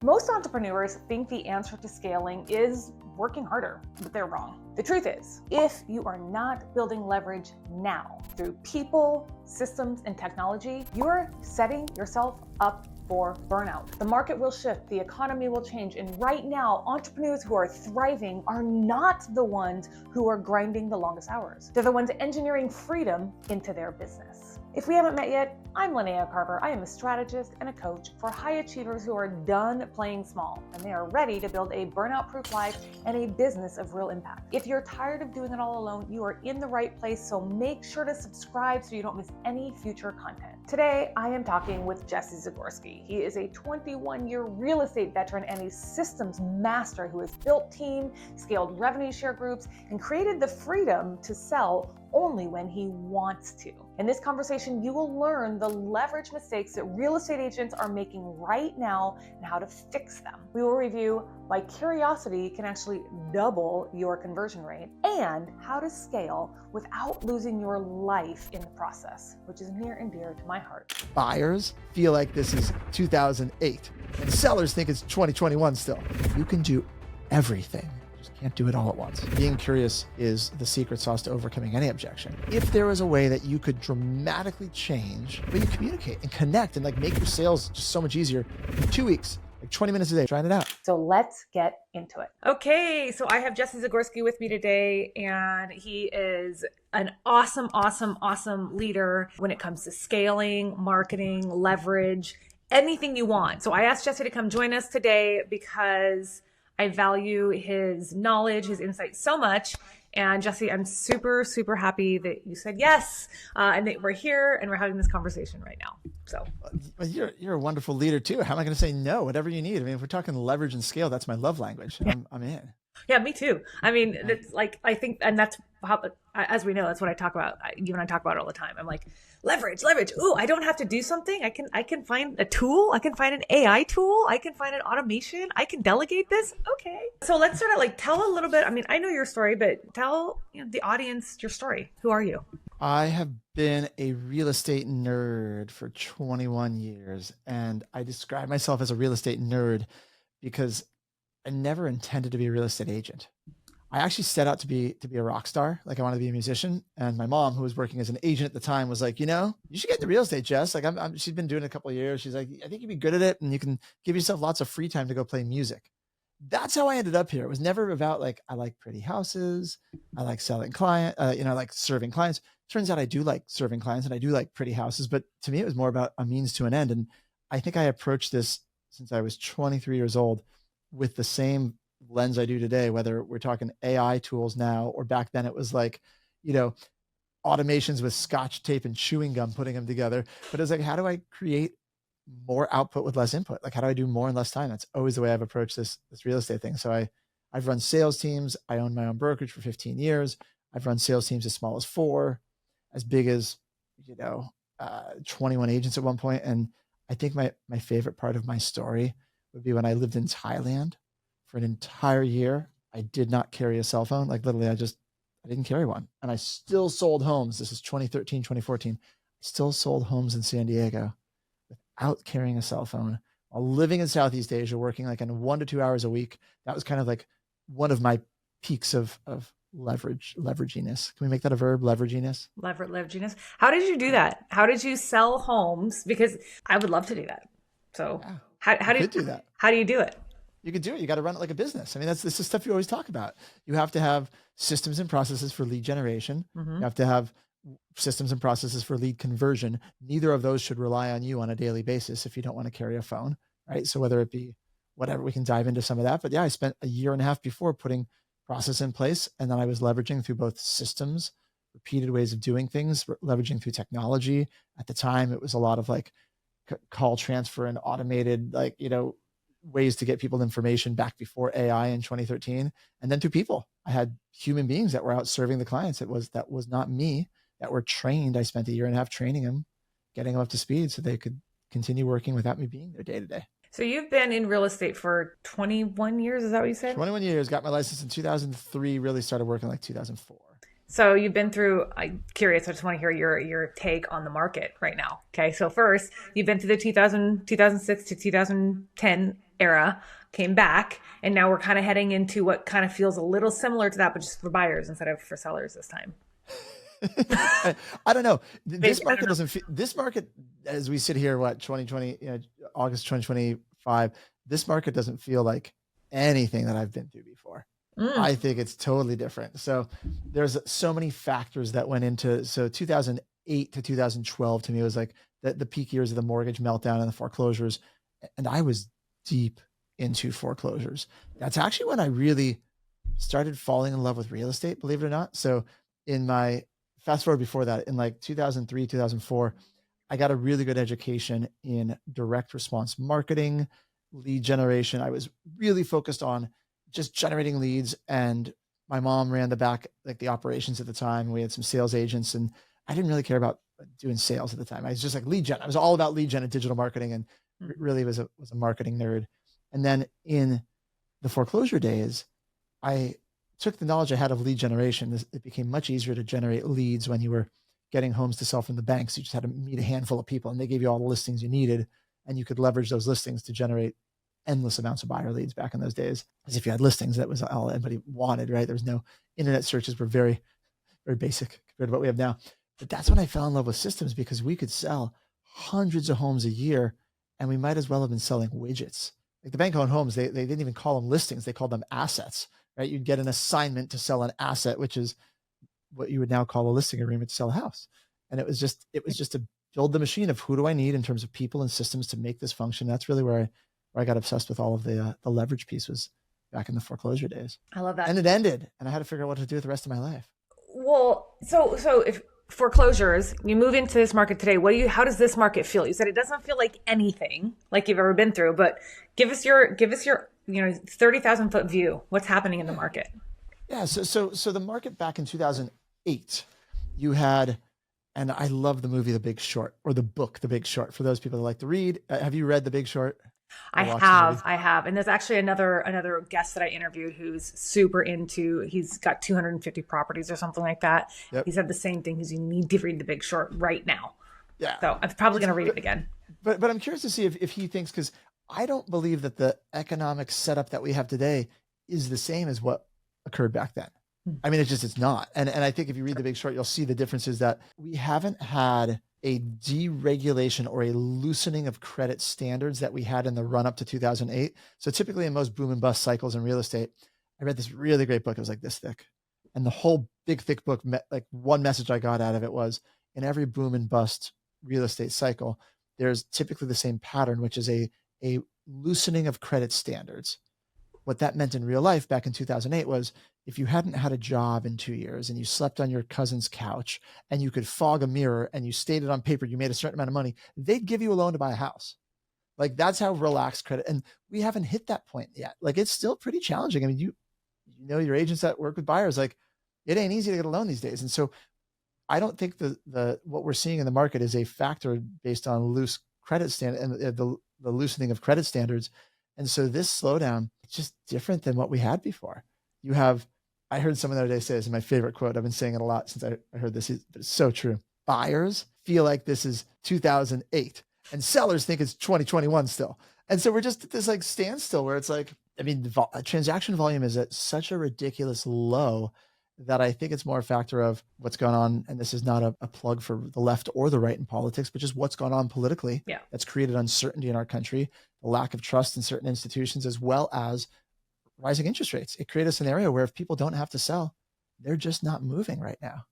Most entrepreneurs think the answer to scaling is working harder, but they're wrong. The truth is, if you are not building leverage now through people, systems, and technology, you're setting yourself up for burnout. The market will shift, the economy will change, and right now, entrepreneurs who are thriving are not the ones who are grinding the longest hours. They're the ones engineering freedom into their business. If we haven't met yet, I'm Linnea Carver. I am a strategist and a coach for high achievers who are done playing small and they are ready to build a burnout-proof life and a business of real impact. If you're tired of doing it all alone, you are in the right place, so make sure to subscribe so you don't miss any future content. Today, I am talking with Jesse Zagorsky. He is a 21-year real estate veteran and a systems master who has built teams, scaled revenue share groups, and created the freedom to sell only when he wants to. In this conversation, you will learn the leverage mistakes that real estate agents are making right now and how to fix them. We will review why curiosity can actually double your conversion rate and how to scale without losing your life in the process, which is near and dear to my heart. Buyers feel like this is 2008 and sellers think it's 2021 still. You can do everything. Can't do it all at once. Being curious is the secret sauce to overcoming any objection. If there was a way that you could dramatically change the way you communicate and connect and make your sales just so much easier in 2 weeks, 20 minutes a day, trying it out. So let's get into it. Okay, so I have Jesse Zagorsky with me today, and he is an awesome leader when it comes to scaling, marketing, leverage, anything you want. So I asked Jesse to come join us today because I value his knowledge, his insight so much. And Jesse, I'm super happy that you said yes, and that we're here and we're having this conversation right now. So you're a wonderful leader too. How am I going to say no? Whatever you need. I mean, if we're talking leverage and scale, that's my love language. Yeah. I'm in. Yeah, me too. I mean, it's I think, and that's how, as we know, that's what I talk about. You and I talk about it all the time. I'm like, leverage. Ooh, I don't have to do something. I can find a tool. I can find an AI tool. I can find an automation. I can delegate this. Okay. So let's sort of tell a little bit. I mean, I know your story, but tell the audience your story. Who are you? I have been a real estate nerd for 21 years, and I describe myself as a real estate nerd because I never intended to be a real estate agent. I actually set out to be a rock star. I wanted to be a musician. And my mom, who was working as an agent at the time, was like, you should get into real estate, Jess. She's been doing it a couple of years. She's like, I think you'd be good at it. And you can give yourself lots of free time to go play music. That's how I ended up here. It was never about I like pretty houses. I like selling client, I like serving clients. Turns out I do like serving clients and I do like pretty houses. But to me, it was more about a means to an end. And I think I approached this since I was 23 years old with the same lens I do today, whether we're talking AI tools now, or back then it was automations with scotch tape and chewing gum, putting them together. But it's how do I create more output with less input? How do I do more in less time? That's always the way I've approached this real estate thing. So I've run sales teams. I owned my own brokerage for 15 years. I've run sales teams as small as 4, as big as, 21 agents at one point. And I think my favorite part of my story would be when I lived in Thailand for an entire year. I did not carry a cell phone. Literally, I didn't carry one. And I still sold homes. This is 2013, 2014. I still sold homes in San Diego without carrying a cell phone while living in Southeast Asia, working in 1 to 2 hours a week. That was kind of one of my peaks of leveraginess. Can we make that a verb? Leveraginess? Leveraginess. How did you do that? How did you sell homes? Because I would love to do that. So yeah. How do you do that? How do you do it? You could do it. You got to run it like a business. I mean, this is stuff you always talk about. You have to have systems and processes for lead generation. Mm-hmm. You have to have systems and processes for lead conversion. Neither of those should rely on you on a daily basis if you don't want to carry a phone, right? So whether it be whatever, we can dive into some of that. But yeah, I spent a year and a half before putting process in place. And then I was leveraging through both systems, repeated ways of doing things, leveraging through technology. At the time, it was a lot of call transfer and automated, ways to get people information back before AI in 2013. And then through people. I had human beings that were out serving the clients. That was not me, that were trained. I spent a year and a half training them, getting them up to speed so they could continue working without me being there day to day. So you've been in real estate for 21 years. Is that what you said? 21 years. Got my license in 2003. Really started working 2004. So you've been through, I'm curious, I just want to hear your take on the market right now. Okay. So first, you've been through the 2006 to 2010 era came back. And now we're kind of heading into what kind of feels a little similar to that, but just for buyers instead of for sellers this time. I don't know. This market doesn't feel, this market, as we sit here, 2020, August 2025, this market doesn't feel like anything that I've been through before. I think it's totally different. So there's so many factors that went into, so 2008 to 2012 to me was like the peak years of the mortgage meltdown and the foreclosures. And I was deep into foreclosures. That's actually when I really started falling in love with real estate, believe it or not. So in my fast forward before that, in like 2003, 2004, I got a really good education in direct response marketing, lead generation. I was really focused on just generating leads, and my mom ran the operations at the time. We had some sales agents, and I didn't really care about doing sales at the time. I was just like lead gen. I was all about lead gen and digital marketing, and really was a marketing nerd. And then in the foreclosure days, I took the knowledge I had of lead generation. It became much easier to generate leads when you were getting homes to sell from the banks. You just had to meet a handful of people, and they gave you all the listings you needed, and you could leverage those listings to generate endless amounts of buyer leads back in those days. As if you had listings, that was all anybody wanted, right? There was no internet searches, were very, very basic compared to what we have now. But that's when I fell in love with systems, because we could sell hundreds of homes a year, and we might as well have been selling widgets. Like the bank-owned homes, they didn't even call them listings. They called them assets, right? You'd get an assignment to sell an asset, which is what you would now call a listing agreement to sell a house. And it was just to build the machine of who do I need in terms of people and systems to make this function. That's really where I got obsessed with all of the leverage piece, was back in the foreclosure days. I love that. And it ended, and I had to figure out what to do with the rest of my life. Well, so if foreclosures, you move into this market today, how does this market feel? You said it doesn't feel like anything like you've ever been through, but give us your 30,000 foot view. What's happening in the market? Yeah. So the market back in 2008, you had, and I love the movie The Big Short, or the book The Big Short, for those people that like to read. Have you read The Big Short? I have. And there's actually another guest that I interviewed who's super into, he's got 250 properties or something like that. Yep. He said the same thing, you need to read The Big Short right now. Yeah. So I'm probably going to read it again. But I'm curious to see if he thinks, because I don't believe that the economic setup that we have today is the same as what occurred back then. I mean, it's not. And I think if you read The Big Short, you'll see the differences, that we haven't had a deregulation or a loosening of credit standards that we had in the run up to 2008. So typically in most boom and bust cycles in real estate, I read this really great book. It was like this thick, and the whole big, thick book, like one message I got out of it was, in every boom and bust real estate cycle, there's typically the same pattern, which is a loosening of credit standards. What that meant in real life back in 2008 was, if you hadn't had a job in 2 years and you slept on your cousin's couch and you could fog a mirror and you stated on paper you made a certain amount of money, they'd give you a loan to buy a house. Like, that's how relaxed credit. And we haven't hit that point yet. Like, it's still pretty challenging. I mean, you know, your agents that work with buyers, like, it ain't easy to get a loan these days. And so I don't think what we're seeing in the market is a factor based on loose credit standard and the loosening of credit standards. And so this slowdown, it's just different than what we had before. I heard someone the other day say this is my favorite quote. I've been saying it a lot since I heard this, but it's so true. Buyers feel like this is 2008, and sellers think it's 2021 still. And so we're just at this like standstill where it's like, I mean, transaction volume is at such a ridiculous low that I think it's more a factor of what's going on. And this is not a plug for the left or the right in politics, but just what's going on politically. Yeah. That's created uncertainty in our country, the lack of trust in certain institutions, as well as rising interest rates. It created a scenario where if people don't have to sell, they're just not moving right now.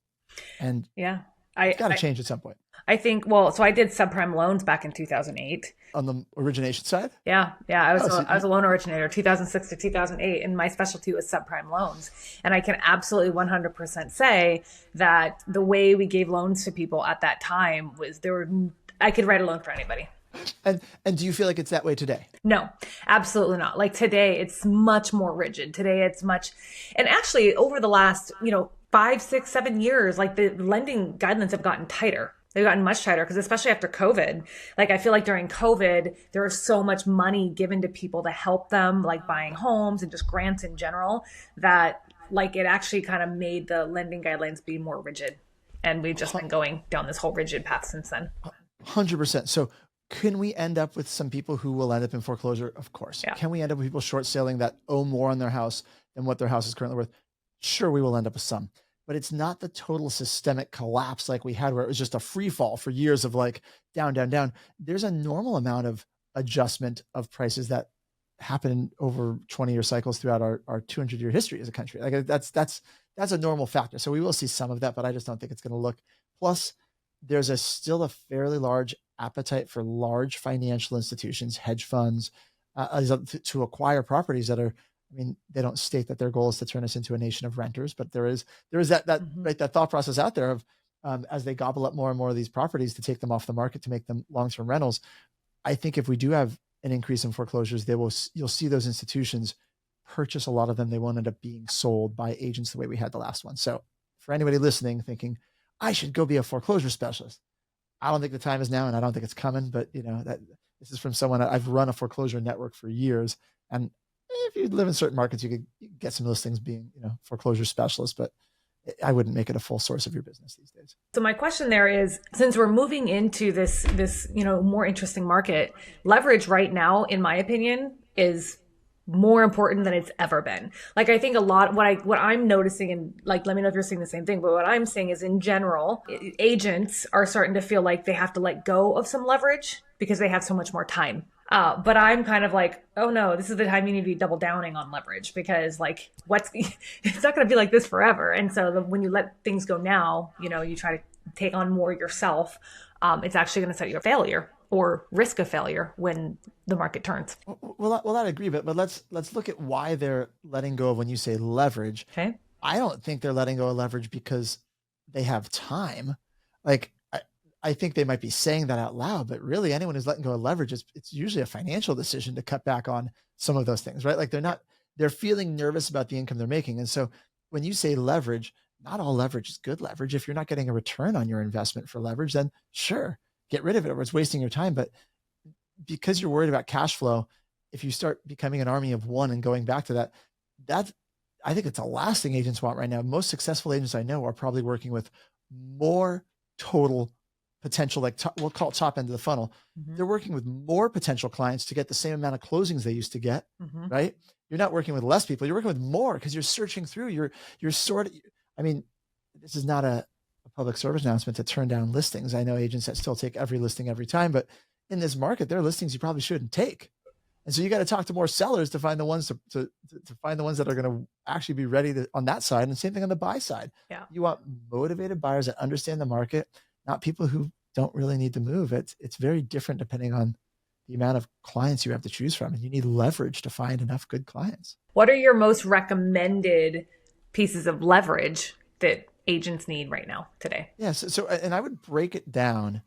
And yeah, it's got to change at some point. I think, so I did subprime loans back in 2008. On the origination side? Yeah. I was a loan originator, 2006 to 2008, and my specialty was subprime loans. And I can absolutely 100% say that the way we gave loans to people at that time was I could write a loan for anybody. And do you feel like it's that way today? No, absolutely not. Like today, it's much more rigid. Today, and actually over the last, 5, 6, 7 years, like the lending guidelines have gotten tighter. They've gotten much tighter, because especially after COVID, like I feel like during COVID, there was so much money given to people to help them, like buying homes and just grants in general, that like it actually kind of made the lending guidelines be more rigid. And we've just been going down this whole rigid path since then. 100%. So Can we end up with some people who will end up in foreclosure? Of course. Yeah. Can we end up with people short selling that owe more on their house than what their house is currently worth? Sure, we will end up with some, but it's not the total systemic collapse like we had where it was just a free fall for years of like down, down, down. There's a normal amount of adjustment of prices that happen over 20-year cycles throughout our 200-year history as a country. Like that's a normal factor. So we will see some of that, but I just don't think it's going to look. Plus, there's still a fairly large appetite for large financial institutions, hedge funds, to acquire properties that are, I mean, they don't state that their goal is to turn us into a nation of renters, but there is that right, that thought process out there of as they gobble up more and more of these properties to take them off the market to make them long-term rentals. I think if we do have an increase in foreclosures, you'll see those institutions purchase a lot of them. They won't end up being sold by agents the way we had the last one. So for anybody listening, thinking I should go be a foreclosure specialist, I don't think the time is now, and I don't think it's coming. But that this is from someone. I've run a foreclosure network for years, and if you live in certain markets, you could get some listings being foreclosure specialists, but I wouldn't make it a full source of your business these days. So my question there is, since we're moving into this more interesting market, leverage right now, in my opinion, is more important than it's ever been. Like, I think a lot, what I'm noticing, and like, let me know if you're seeing the same thing, but what I'm seeing is in general, agents are starting to feel like they have to let go of some leverage because they have so much more time. But I'm kind of like, oh no, this is the time you need to be double downing on leverage, because like it's not going to be like this forever. And so when you let things go now, you try to take on more yourself. It's actually going to set you a failure or risk of failure when the market turns. Well, I agree, but let's look at why they're letting go of when you say leverage. Okay. I don't think they're letting go of leverage because they have time. Like, I think they might be saying that out loud, but really anyone who's letting go of leverage, it's usually a financial decision to cut back on some of those things, right? Like they're feeling nervous about the income they're making. And so when you say leverage, not all leverage is good leverage. If you're not getting a return on your investment for leverage, then sure, get rid of it, or it's wasting your time. But because you're worried about cash flow, if you start becoming an army of one and going back to that, I think it's the last thing agents want right now. Most successful agents I know are probably working with more total potential, like we'll call it top end of the funnel. Mm-hmm. They're working with more potential clients to get the same amount of closings they used to get, mm-hmm. right? You're not working with less people. You're working with more because you're searching through. You're sorting. I mean, this is not a public service announcement to turn down listings. I know agents that still take every listing every time, but in this market, there are listings you probably shouldn't take. And so you got to talk to more sellers to find the ones to find the ones that are going to actually be ready on that side. And same thing on the buy side. Yeah. You want motivated buyers that understand the market, not people who don't really need to move. It's very different depending on the amount of clients you have to choose from, and you need leverage to find enough good clients. What are your most recommended pieces of leverage that agents need right now today? Yes. Yeah, and I would break it down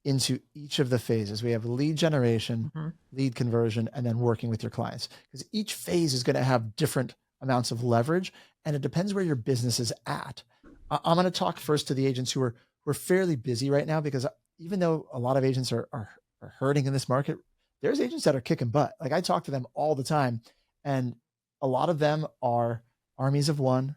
into each of the phases. We have lead generation, mm-hmm. lead conversion, and then working with your clients, because each phase is going to have different amounts of leverage, and it depends where your business is at. I'm going to talk first to the agents who are fairly busy right now, because even though a lot of agents are hurting in this market, there's agents that are kicking butt. Like, I talk to them all the time, and a lot of them are armies of one.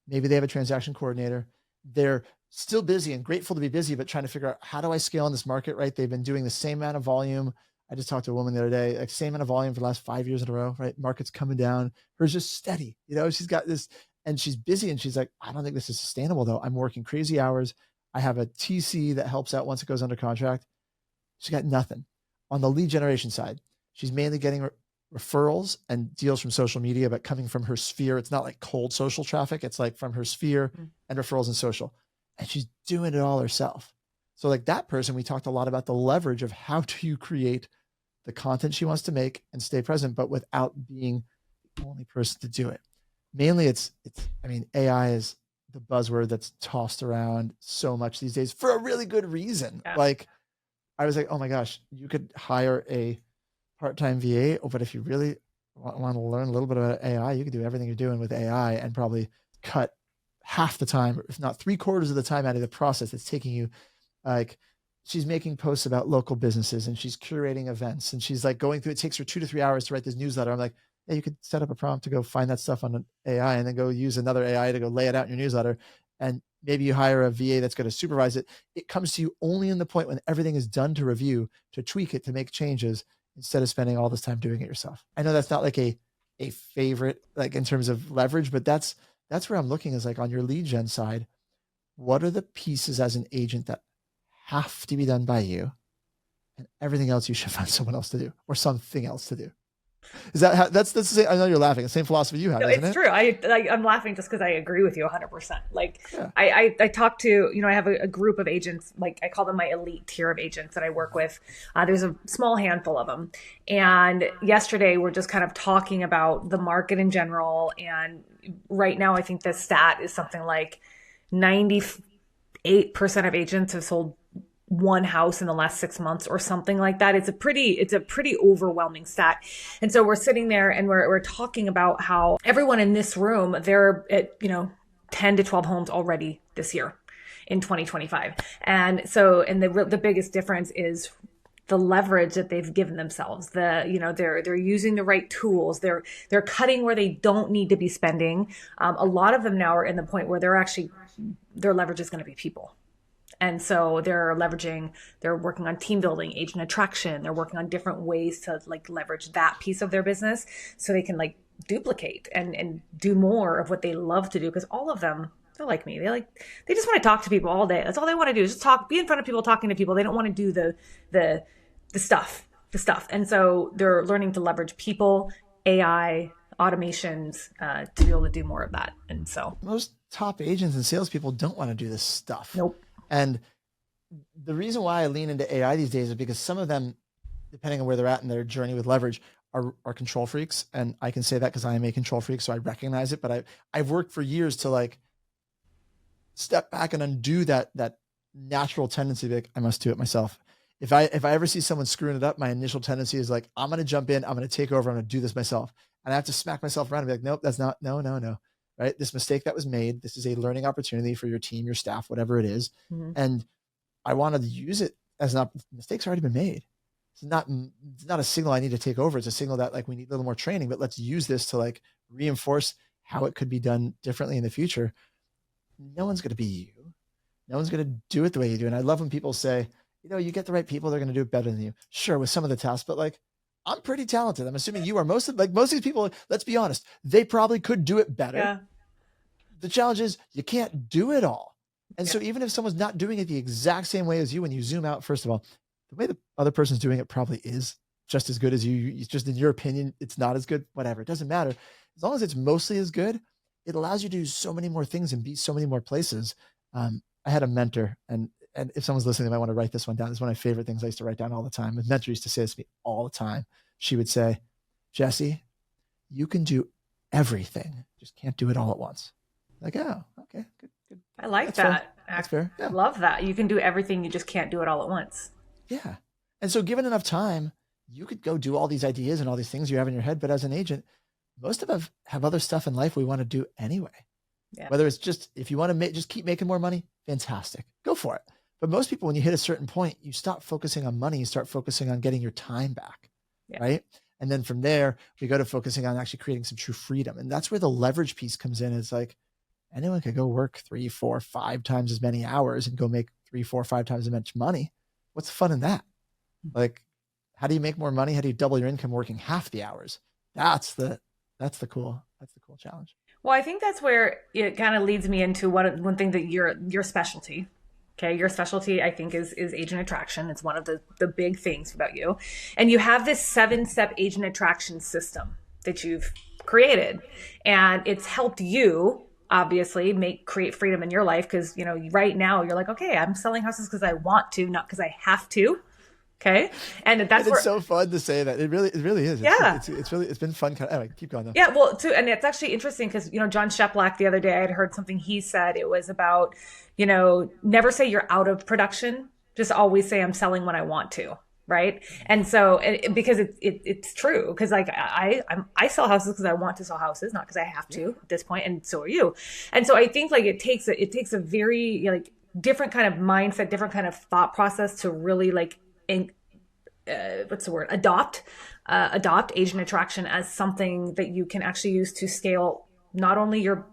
Maybe they have a transaction coordinator. They're still busy and grateful to be busy, but trying to figure out, how do I scale in this market, right? They've been doing the same amount of volume. I just talked to a woman the other day, like same amount of volume for the last 5 years in a row, right? Market's coming down. Hers just steady. She's got this, and she's busy, and she's like, I don't think this is sustainable though. I'm working crazy hours. I have a TC that helps out once it goes under contract. She got nothing. On the lead generation side, she's mainly getting referrals and deals from social media, but coming from her sphere. It's not like cold social traffic. It's like from her sphere and referrals and social. And she's doing it all herself. So like that person, we talked a lot about the leverage of how do you create the content she wants to make and stay present, but without being the only person to do it. Mainly AI is the buzzword that's tossed around so much these days for a really good reason. Yeah. Like, I was like, oh my gosh, you could hire a part-time VA, but if you really want to learn a little bit about AI, you could do everything you're doing with AI and probably cut half the time, if not 3/4 of the time out of the process it's taking you. Like, she's making posts about local businesses, and she's curating events, and she's like going through, it takes her 2 to 3 hours to write this newsletter. I'm like, yeah, you could set up a prompt to go find that stuff on an AI and then go use another AI to go lay it out in your newsletter. and maybe you hire a VA that's going to supervise it. It comes to you only in the point when everything is done to review, to tweak it, to make changes, instead of spending all this time doing it yourself. I know that's not like a favorite, like in terms of leverage, but that's where I'm looking, is like on your lead gen side, what are the pieces as an agent that have to be done by you, and everything else you should find someone else to do or something else to do? Is that how, that's the same? I know you're laughing. The same philosophy you have, no, isn't it's it? true. I'm laughing just because I agree with you 100%. Like, yeah. I talk to, I have a group of agents, like I call them my elite tier of agents that I work with. There's a small handful of them. And yesterday we're just kind of talking about the market in general. And right now I think the stat is something like 98% of agents have sold one house in the last 6 months or something like that. It's a pretty overwhelming stat. And so we're sitting there and we're talking about how everyone in this room, they're at, 10 to 12 homes already this year in 2025. And so, and the biggest difference is the leverage that they've given themselves. They're using the right tools. They're cutting where they don't need to be spending. A lot of them now are in the point where their leverage is going to be people. And so they're working on team building, agent attraction. They're working on different ways to like leverage that piece of their business so they can like duplicate and do more of what they love to do. Because all of them, they're like me. They just want to talk to people all day. That's all they want to do is just talk, be in front of people, talking to people. They don't want to do the stuff. And so they're learning to leverage people, AI, automations, to be able to do more of that. And so most top agents and salespeople don't want to do this stuff. Nope. And the reason why I lean into AI these days is because some of them, depending on where they're at in their journey with leverage, are control freaks. And I can say that because I am a control freak, so I recognize it. But I've worked for years to like step back and undo that natural tendency to be like, I must do it myself. If I ever see someone screwing it up, my initial tendency is like, I'm going to jump in, I'm going to take over, I'm going to do this myself. And I have to smack myself around and be like, nope, that's not, no. Right? This mistake that was made, this is a learning opportunity for your team, your staff, whatever it is. Mm-hmm. And I wanted to use it as an mistakes already been made. It's not a signal I need to take over. It's a signal that like we need a little more training, but let's use this to like reinforce how it could be done differently in the future. No one's going to be you. No one's going to do it the way you do. And I love when people say, you get the right people, they're going to do it better than you. Sure, with some of the tasks, but like, I'm pretty talented. I'm assuming you are. Most of these people, let's be honest, they probably could do it better. Yeah. The challenge is you can't do it all. And so even if someone's not doing it the exact same way as you, when you zoom out, first of all, the way the other person's doing it probably is just as good as you. It's just in your opinion, it's not as good, whatever. It doesn't matter. As long as it's mostly as good, it allows you to do so many more things and be so many more places. I had a mentor, and if someone's listening, they might want to write this one down. It's one of my favorite things I used to write down all the time. My mentor used to say this to me all the time. She would say, Jesse, you can do everything, just can't do it all at once. Like, oh, okay, good. I like that. That's fair. I love that. You can do everything, you just can't do it all at once. Yeah. And so given enough time, you could go do all these ideas and all these things you have in your head. But as an agent, most of us have other stuff in life we want to do anyway. Yeah. Whether it's just, if you want to just keep making more money, fantastic. Go for it. But most people, when you hit a certain point, you stop focusing on money, you start focusing on getting your time back. Yeah. Right. And then from there, we go to focusing on actually creating some true freedom. And that's where the leverage piece comes in. It's like anyone could go work 3, 4, 5 times as many hours and go make 3, 4, 5 times as much money. What's the fun in that? Like, how do you make more money? How do you double your income working half the hours? That's the cool challenge. Well, I think that's where it kind of leads me into one thing that your specialty. Okay. Your specialty, I think, is agent attraction. It's one of the big things about you. And you have this 7-step agent attraction system that you've created. And it's helped you obviously create freedom in your life. Because, right now you're like, okay, I'm selling houses because I want to, not because I have to. Okay. And it's so fun to say that. It really is. Yeah. It's been fun. Anyway, keep going though. Yeah. Well, and it's actually interesting because, John Sheplack, the other day, I had heard something he said. It was about, never say you're out of production. Just always say I'm selling when I want to. Right. And so, because it's true, because like I sell houses because I want to sell houses, not because I have to at this point. And so are you. And so I think like it takes a very like different kind of mindset, different kind of thought process to really like, adopt agent attraction as something that you can actually use to scale not only your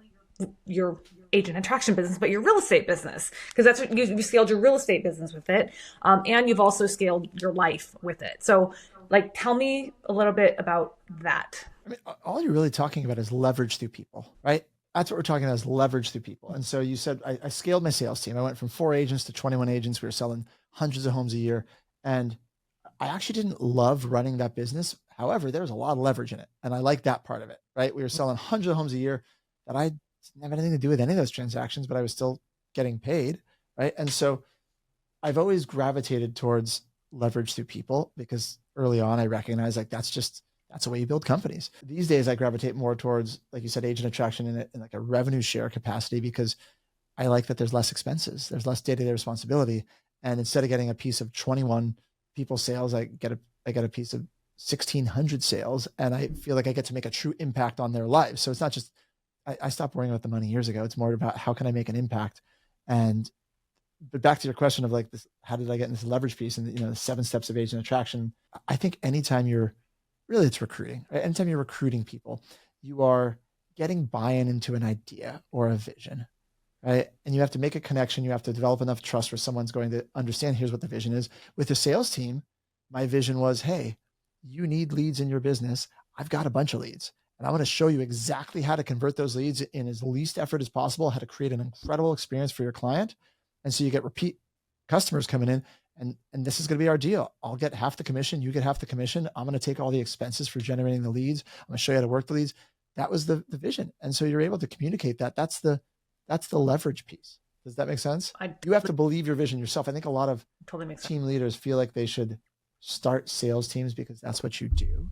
agent attraction business, but your real estate business, because that's what you scaled your real estate business with it. And you've also scaled your life with it. So like, tell me a little bit about that. I mean, all you're really talking about is leverage through people, right? That's what we're talking about, is leverage through people. And so you said, I scaled my sales team. I went from 4 agents to 21 agents. We were selling hundreds of homes a year. And I actually didn't love running that business. However, there was a lot of leverage in it. And I like that part of it, right? We were selling hundreds of homes a year that I didn't have anything to do with any of those transactions, but I was still getting paid, right? And so I've always gravitated towards leverage through people, because early on I recognized like that's the way you build companies. These days I gravitate more towards, like you said, agent attraction in like a revenue share capacity, because I like that there's less expenses, there's less day-to-day responsibility. And instead of getting a piece of 21 people sales, I get a piece of 1,600 sales, and I feel like I get to make a true impact on their lives. So it's not just, I stopped worrying about the money years ago. It's more about how can I make an impact? But back to your question of like this, how did I get in this leverage piece and the 7 steps of agent attraction? I think anytime it's recruiting, right? Anytime you're recruiting people, you are getting buy-in into an idea or a vision, right? And you have to make a connection. You have to develop enough trust where someone's going to understand, here's what the vision is. With the sales team, my vision was, hey, you need leads in your business. I've got a bunch of leads, and I want to show you exactly how to convert those leads in as least effort as possible, how to create an incredible experience for your client. And so you get repeat customers coming in, and this is going to be our deal. I'll get half the commission. You get half the commission. I'm going to take all the expenses for generating the leads. I'm going to show you how to work the leads. That was the vision. And so you're able to communicate that. That's the leverage piece. Does that make sense? You have to believe your vision yourself. I think a lot of team leaders feel like they should start sales teams because that's what you do.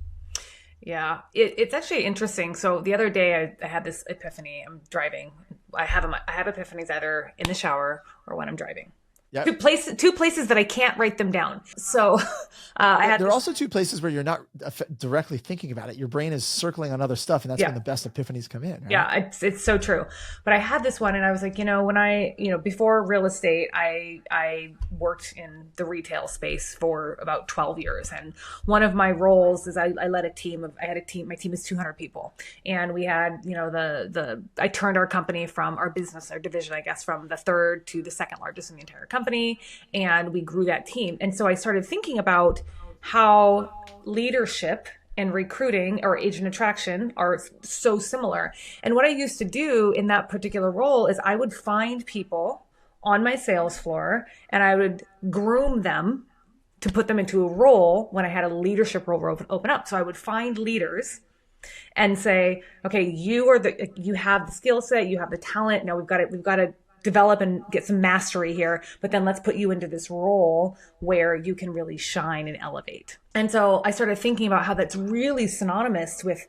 Yeah, it's actually interesting. So the other day I had this epiphany. I'm driving. I have epiphanies either in the shower or when I'm driving. Yep. Two places that I can't write them down. So there are also 2 places where you're not directly thinking about it. Your brain is circling on other stuff, and that's when the best epiphanies come in. Right? Yeah, it's so true. But I had this one, and I was like, when before real estate, I worked in the retail space for about 12 years, and one of my roles is I led a team of. I had a team. My team is 200 people, and we had I turned our company from our division, I guess, from the 3rd to the 2nd largest in the entire company, and we grew that team. And so I started thinking about how leadership and recruiting or agent attraction are so similar. And what I used to do in that particular role is I would find people on my sales floor and I would groom them to put them into a role when I had a leadership role open up. So I would find leaders and say, okay, you have the skill set, you have the talent. Now we've got to develop and get some mastery here, but then let's put you into this role where you can really shine and elevate. And so I started thinking about how that's really synonymous with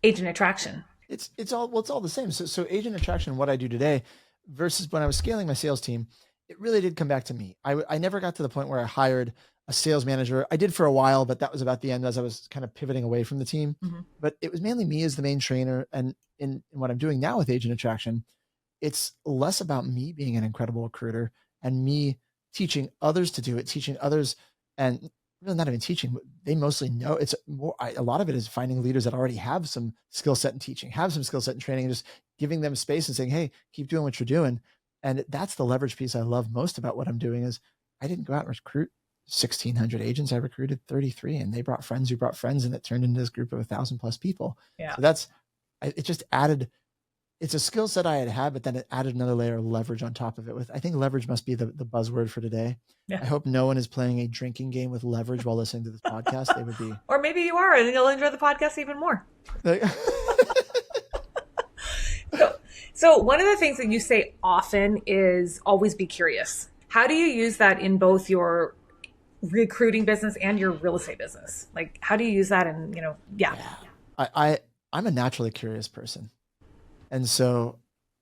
agent attraction. It's all the same. So agent attraction, what I do today versus when I was scaling my sales team, it really did come back to me. I never got to the point where I hired a sales manager. I did for a while, but that was about the end as I was kind of pivoting away from the team. Mm-hmm. But it was mainly me as the main trainer. And in what I'm doing now with agent attraction, it's less about me being an incredible recruiter and me teaching others to do it, teaching others, and really not even teaching. They mostly know. It's more, a lot of it is finding leaders that already have some skill set in teaching, have some skill set in training, and just giving them space and saying, hey, keep doing what you're doing. And that's the leverage piece I love most about what I'm doing is I didn't go out and recruit 1,600 agents. I recruited 33, and they brought friends who brought friends, and it turned into this group of 1,000+ people. Yeah. So it just added, it's a skill set I had, but then it added another layer of leverage on top of it. I think leverage must be the buzzword for today. Yeah. I hope no one is playing a drinking game with leverage while listening to this podcast. They would be, or maybe you are, and you'll enjoy the podcast even more. So one of the things that you say often is always be curious. How do you use that in both your recruiting business and your real estate business? Like, how do you use that? And I'm a naturally curious person. And so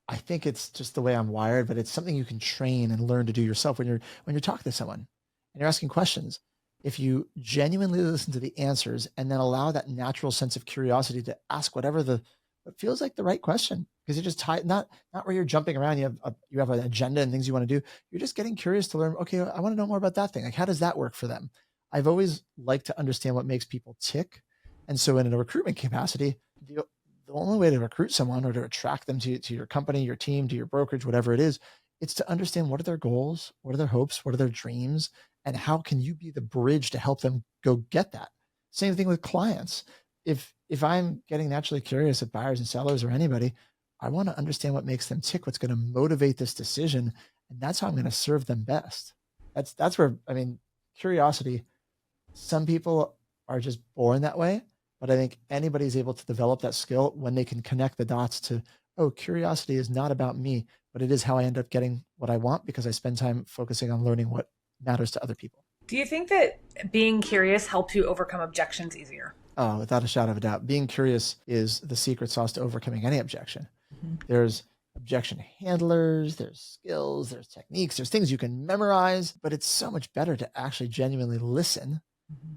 I think it's just the way I'm wired, but it's something you can train and learn to do yourself when you're talking to someone and you're asking questions. If you genuinely listen to the answers and then allow that natural sense of curiosity to ask whatever what feels like the right question, because you're just not where you're jumping around. You have an agenda and things you want to do. You're just getting curious to learn. Okay, I want to know more about that thing. Like, how does that work for them? I've always liked to understand what makes people tick. And so in a recruitment capacity, the only way to recruit someone or to attract them to your company, your team, to your brokerage, whatever it is, it's to understand what are their goals, what are their hopes, what are their dreams, and how can you be the bridge to help them go get that. Same thing with clients. If I'm getting naturally curious at buyers and sellers or anybody, I want to understand what makes them tick, what's going to motivate this decision, and that's how I'm going to serve them best. That's where, I mean, curiosity, some people are just born that way, but I think anybody's able to develop that skill when they can connect the dots to, oh, curiosity is not about me, but it is how I end up getting what I want because I spend time focusing on learning what matters to other people. Do you think that being curious helps you overcome objections easier? Oh, without a shadow of a doubt. Being curious is the secret sauce to overcoming any objection. There's objection handlers, there's skills, there's techniques, there's things you can memorize, but it's so much better to actually genuinely listen,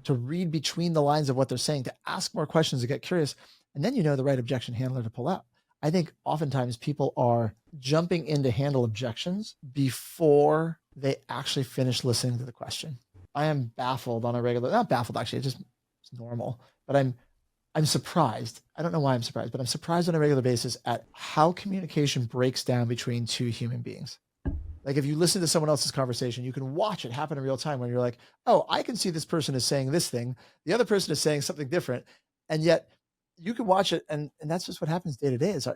to read between the lines of what they're saying, to ask more questions, to get curious, and then you know the right objection handler to pull out. I think oftentimes people are jumping in to handle objections before they actually finish listening to the question. I am baffled on a regular, not baffled actually, it's normal, but I'm surprised. I don't know why I'm surprised, but I'm surprised on a regular basis at how communication breaks down between two human beings. Like if you listen to someone else's conversation, you can watch it happen in real time when you're like, oh, I can see this person is saying this thing. The other person is saying something different. And yet you can watch it. And that's just what happens day to day. So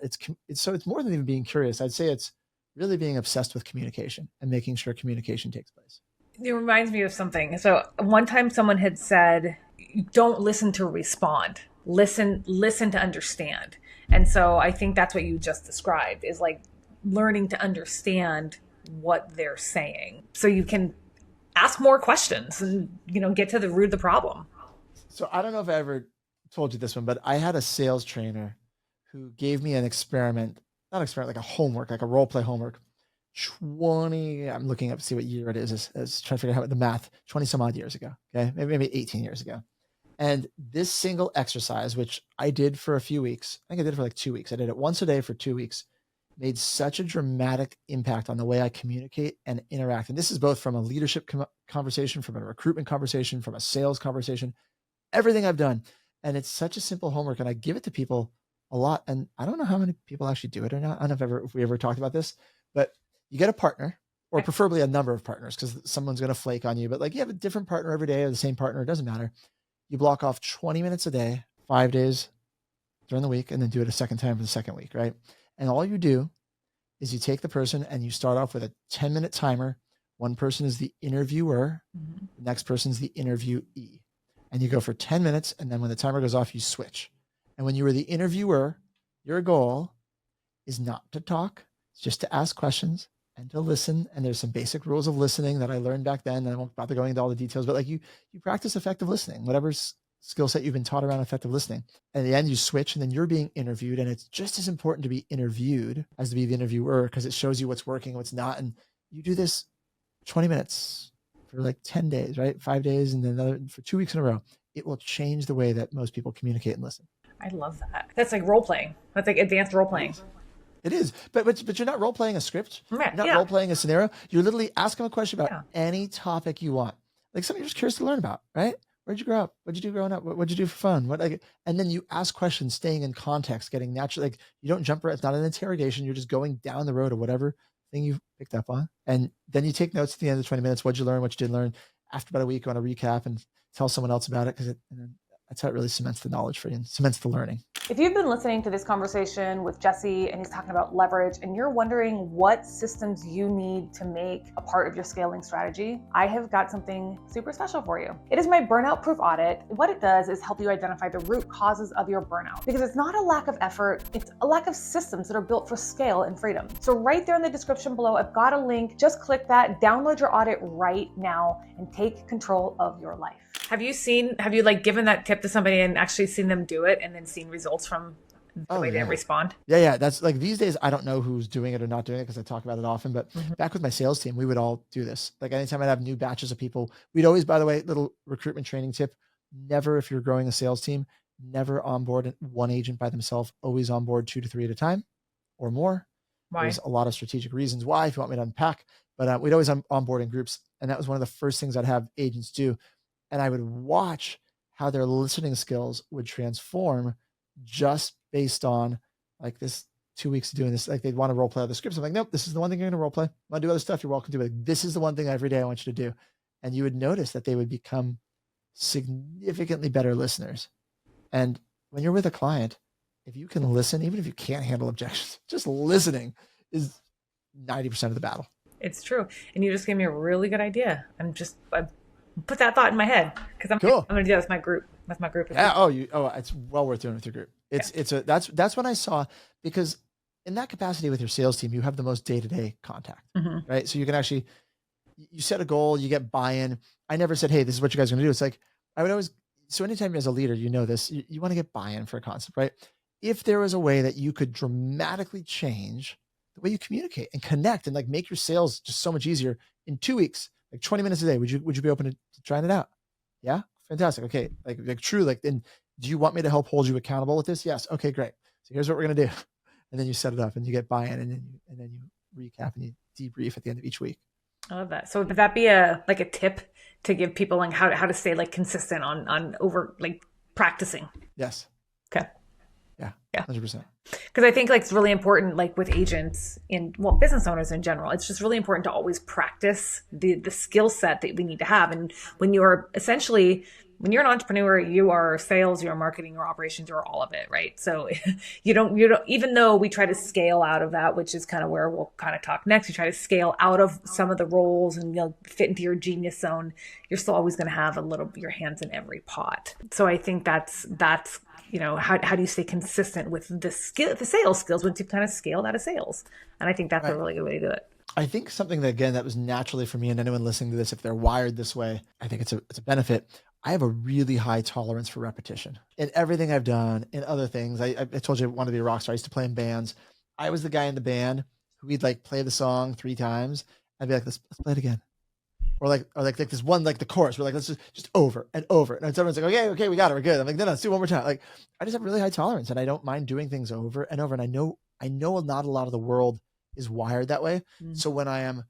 it's more than even being curious. I'd say it's really being obsessed with communication and making sure communication takes place. It reminds me of something. So one time someone had said, don't listen to respond. Listen to understand. And so I think that's what you just described is like learning to understand what they're saying so you can ask more questions and, get to the root of the problem. So I don't know if I ever told you this one, but I had a sales trainer who gave me an experiment, not experiment, like a homework, like a role play homework. I'm looking up to see what year it is as trying to figure out the math, 20 some odd years ago. Okay. Maybe 18 years ago. And this single exercise, which I did for a few weeks, I think I did it for like 2 weeks. I did it once a day for 2 weeks, made such a dramatic impact on the way I communicate and interact. And this is both from a leadership conversation, from a recruitment conversation, from a sales conversation, everything I've done. And it's such a simple homework and I give it to people a lot. And I don't know how many people actually do it or not. I don't know if we ever talked about this, but you get a partner or preferably a number of partners because someone's going to flake on you, but like you have a different partner every day or the same partner, it doesn't matter. You block off 20 minutes a day, 5 days during the week, and then do it a second time for the second week, right? And all you do is you take the person and you start off with a 10-minute timer. One person is the interviewer. The next person is the interviewee. And you go for 10 minutes, and then when the timer goes off, you switch. And when you were the interviewer, your goal is not to talk, it's just to ask questions and to listen. And there's some basic rules of listening that I learned back then. And I won't bother going into all the details, but like you practice effective listening, whatever skill set you've been taught around effective listening. And at the end you switch and then you're being interviewed. And it's just as important to be interviewed as to be the interviewer because it shows you what's working, what's not. And you do this 20 minutes for like 10 days, right? 5 days and then another for 2 weeks in a row. It will change the way that most people communicate and listen. I love that. That's like role playing. That's like advanced role playing. It is, but you're not role playing a script. You're not role playing a scenario. You're literally asking a question about any topic you want, like something you're just curious to learn about, right? Where'd you grow up? What'd you do growing up? What'd you do for fun? And then you ask questions, staying in context, getting natural. Like you don't jump around. It's not an interrogation. You're just going down the road of whatever thing you picked up on, and then you take notes at the end of the 20 minutes. What'd you learn? What you didn't learn. After about a week, you want to recap and tell someone else about it because that's how it really cements the knowledge for you and cements the learning. If you've been listening to this conversation with Jesse and he's talking about leverage and you're wondering what systems you need to make a part of your scaling strategy, I have got something super special for you. It is my burnout proof audit. What it does is help you identify the root causes of your burnout because it's not a lack of effort, it's a lack of systems that are built for scale and freedom. So right there in the description below, I've got a link. Just click that, download your audit right now and take control of your life. Have you given that tip to somebody and actually seen them do it and then seen results from the way they respond? Yeah. That's like these days, I don't know who's doing it or not doing it because I talk about it often, but back with my sales team, we would all do this. Like anytime I'd have new batches of people, we'd always, by the way, little recruitment training tip, never, if you're growing a sales team, never onboard one agent by themselves, always onboard 2 to 3 at a time or more. Why? There's a lot of strategic reasons why, if you want me to unpack, but we'd always onboard in groups. And that was one of the first things I'd have agents do. And I would watch how their listening skills would transform just based on like this 2 weeks of doing this. Like they'd want to role play other scripts. I'm like, nope, this is the one thing you're going to role play. Want to do other stuff, you're welcome to, but this is the one thing every day I want you to do. And you would notice that they would become significantly better listeners. And when you're with a client, if you can listen, even if you can't handle objections, just listening is 90% of the battle. It's true. And you just gave me a really good idea. I put that thought in my head because I'm cool. I'm going to do that with my group. With my group. Yeah. It's well worth doing with your group. That's when I saw, because in that capacity with your sales team, you have the most day-to-day contact, right? So you can actually, you set a goal, you get buy-in. I never said, hey, this is what you guys are going to do. It's like, I would always, so anytime as a leader, you know this, you want to get buy-in for a concept, right? If there was a way that you could dramatically change the way you communicate and connect and like make your sales just so much easier in 2 weeks, like 20 minutes a day, would you be open to trying it out? Yeah. Fantastic. Okay. Like true. Like, then do you want me to help hold you accountable with this? Yes. Okay, great. So here's what we're going to do. And then you set it up and you get buy-in and then you recap and you debrief at the end of each week. I love that. So would that be a tip to give people like how to stay like consistent on over like practicing? Yes. Okay. Yeah. 100%. Because I think like it's really important, like with agents business owners in general, it's just really important to always practice the skill set that we need to have. And when you're an entrepreneur, you are sales, you're marketing, you're operations, you're all of it, right? So you don't, even though we try to scale out of that, which is kind of where we'll kind of talk next, you try to scale out of some of the roles and fit into your genius zone, you're still always going to have your hands in every pot. So I think that's how do you stay consistent with the sales skills once you've kind of scaled out of sales? And I think that's a really good way to do it. I think something that, again, that was naturally for me, and anyone listening to this, if they're wired this way, I think it's a benefit. I have a really high tolerance for repetition in everything I've done, in other things. I told you I wanted to be a rock star. I used to play in bands. I was the guy in the band who we'd like play the song 3 times. I'd be like, let's play it again. Or like this one, like the chorus. We're like, let's just over and over. And everyone's like, okay, we got it. We're good. I'm like, no, let's do it one more time. Like, I just have really high tolerance and I don't mind doing things over and over. And I know not a lot of the world is wired that way. So when I am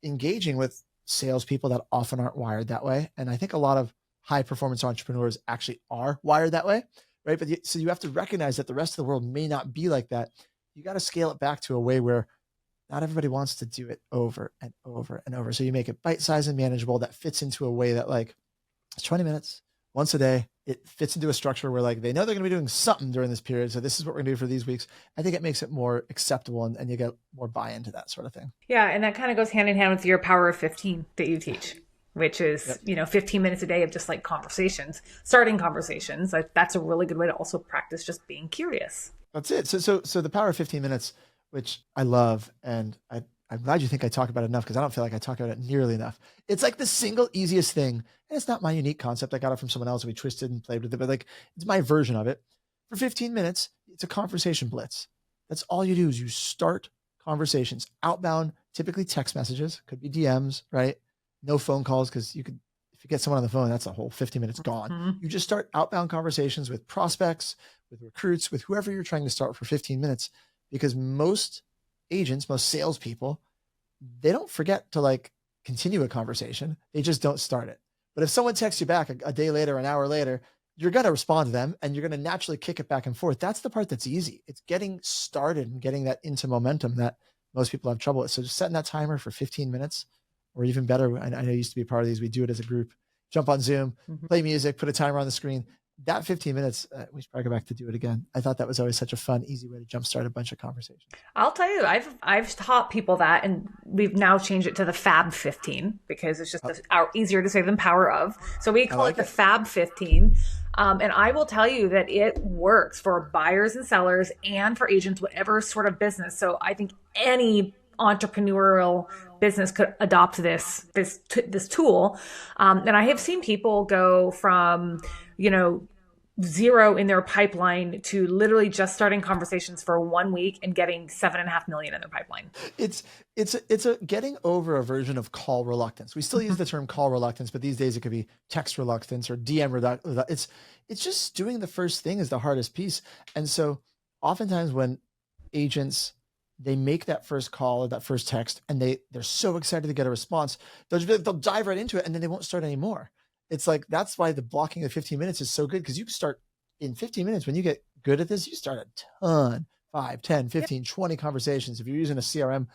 engaging with salespeople that often aren't wired that way, and I think a lot of high performance entrepreneurs actually are wired that way, right? But so you have to recognize that the rest of the world may not be like that. You got to scale it back to a way where not everybody wants to do it over and over and over. So you make it bite-sized and manageable that fits into a way that like it's 20 minutes once a day. It fits into a structure where like they know they're going to be doing something during this period. So this is what we're going to do for these weeks. I think it makes it more acceptable and you get more buy-in to that sort of thing. Yeah. And that kind of goes hand in hand with your power of 15 that you teach, which is, 15 minutes a day of just like conversations, starting conversations. Like that's a really good way to also practice just being curious. That's it. So the power of 15 minutes, which I love. And I'm glad you think I talk about it enough because I don't feel like I talk about it nearly enough. It's like the single easiest thing. And it's not my unique concept. I got it from someone else. We twisted and played with it, but like it's my version of it. For 15 minutes, it's a conversation blitz. That's all you do is you start conversations, outbound, typically text messages, could be DMs, right? No phone calls because if you get someone on the phone, that's a whole 50 minutes gone. Mm-hmm. You just start outbound conversations with prospects, with recruits, with whoever you're trying to start for 15 minutes. Because most agents, most salespeople, they don't forget to like continue a conversation. They just don't start it. But if someone texts you back a day later, an hour later, you're going to respond to them and you're going to naturally kick it back and forth. That's the part that's easy. It's getting started and getting that into momentum that most people have trouble with. So just setting that timer for 15 minutes or even better. I know you used to be a part of these. We do it as a group, jump on Zoom, play music, put a timer on the screen. That 15 minutes, we should probably go back to do it again. I thought that was always such a fun, easy way to jumpstart a bunch of conversations. I'll tell you, I've taught people that, and we've now changed it to the Fab 15 because it's just easier to say than power of. So we call it the Fab 15. And I will tell you that it works for buyers and sellers and for agents, whatever sort of business. So I think any entrepreneurial business could adopt this tool. And I have seen people go from, 0 in their pipeline to literally just starting conversations for 1 week and getting 7.5 million in their pipeline. It's a getting over a version of call reluctance. We still use the term call reluctance, but these days it could be text reluctance or DM reluctance. It's just doing the first thing is the hardest piece. And so oftentimes when agents, they make that first call or that first text and they're so excited to get a response, they'll dive right into it and then they won't start anymore. It's like, that's why the blocking of 15 minutes is so good because you can start in 15 minutes when you get good at this, you start a ton, 5, 10, 15, 20 conversations. If you're using a CRM,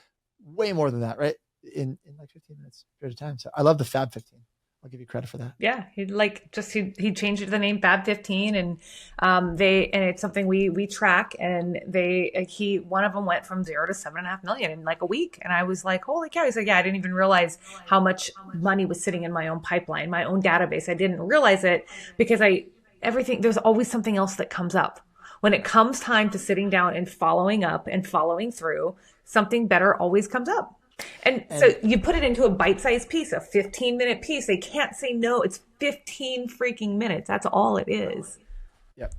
way more than that, right? In like 15 minutes period of time. So I love the Fab 15. I'll give you credit for that. Yeah, he changed it to the name Fab 15, and it's something we track, and one of them went from 0 to 7.5 million in like a week, and I was like, holy cow! He said, yeah, I didn't even realize how much money was sitting in my own pipeline, my own database. I didn't realize it because there's always something else that comes up. When it comes time to sitting down and following up and following through, something better always comes up. And so you put it into a bite-sized piece, a 15-minute piece. They can't say no. It's 15 freaking minutes. That's all it is. Yep.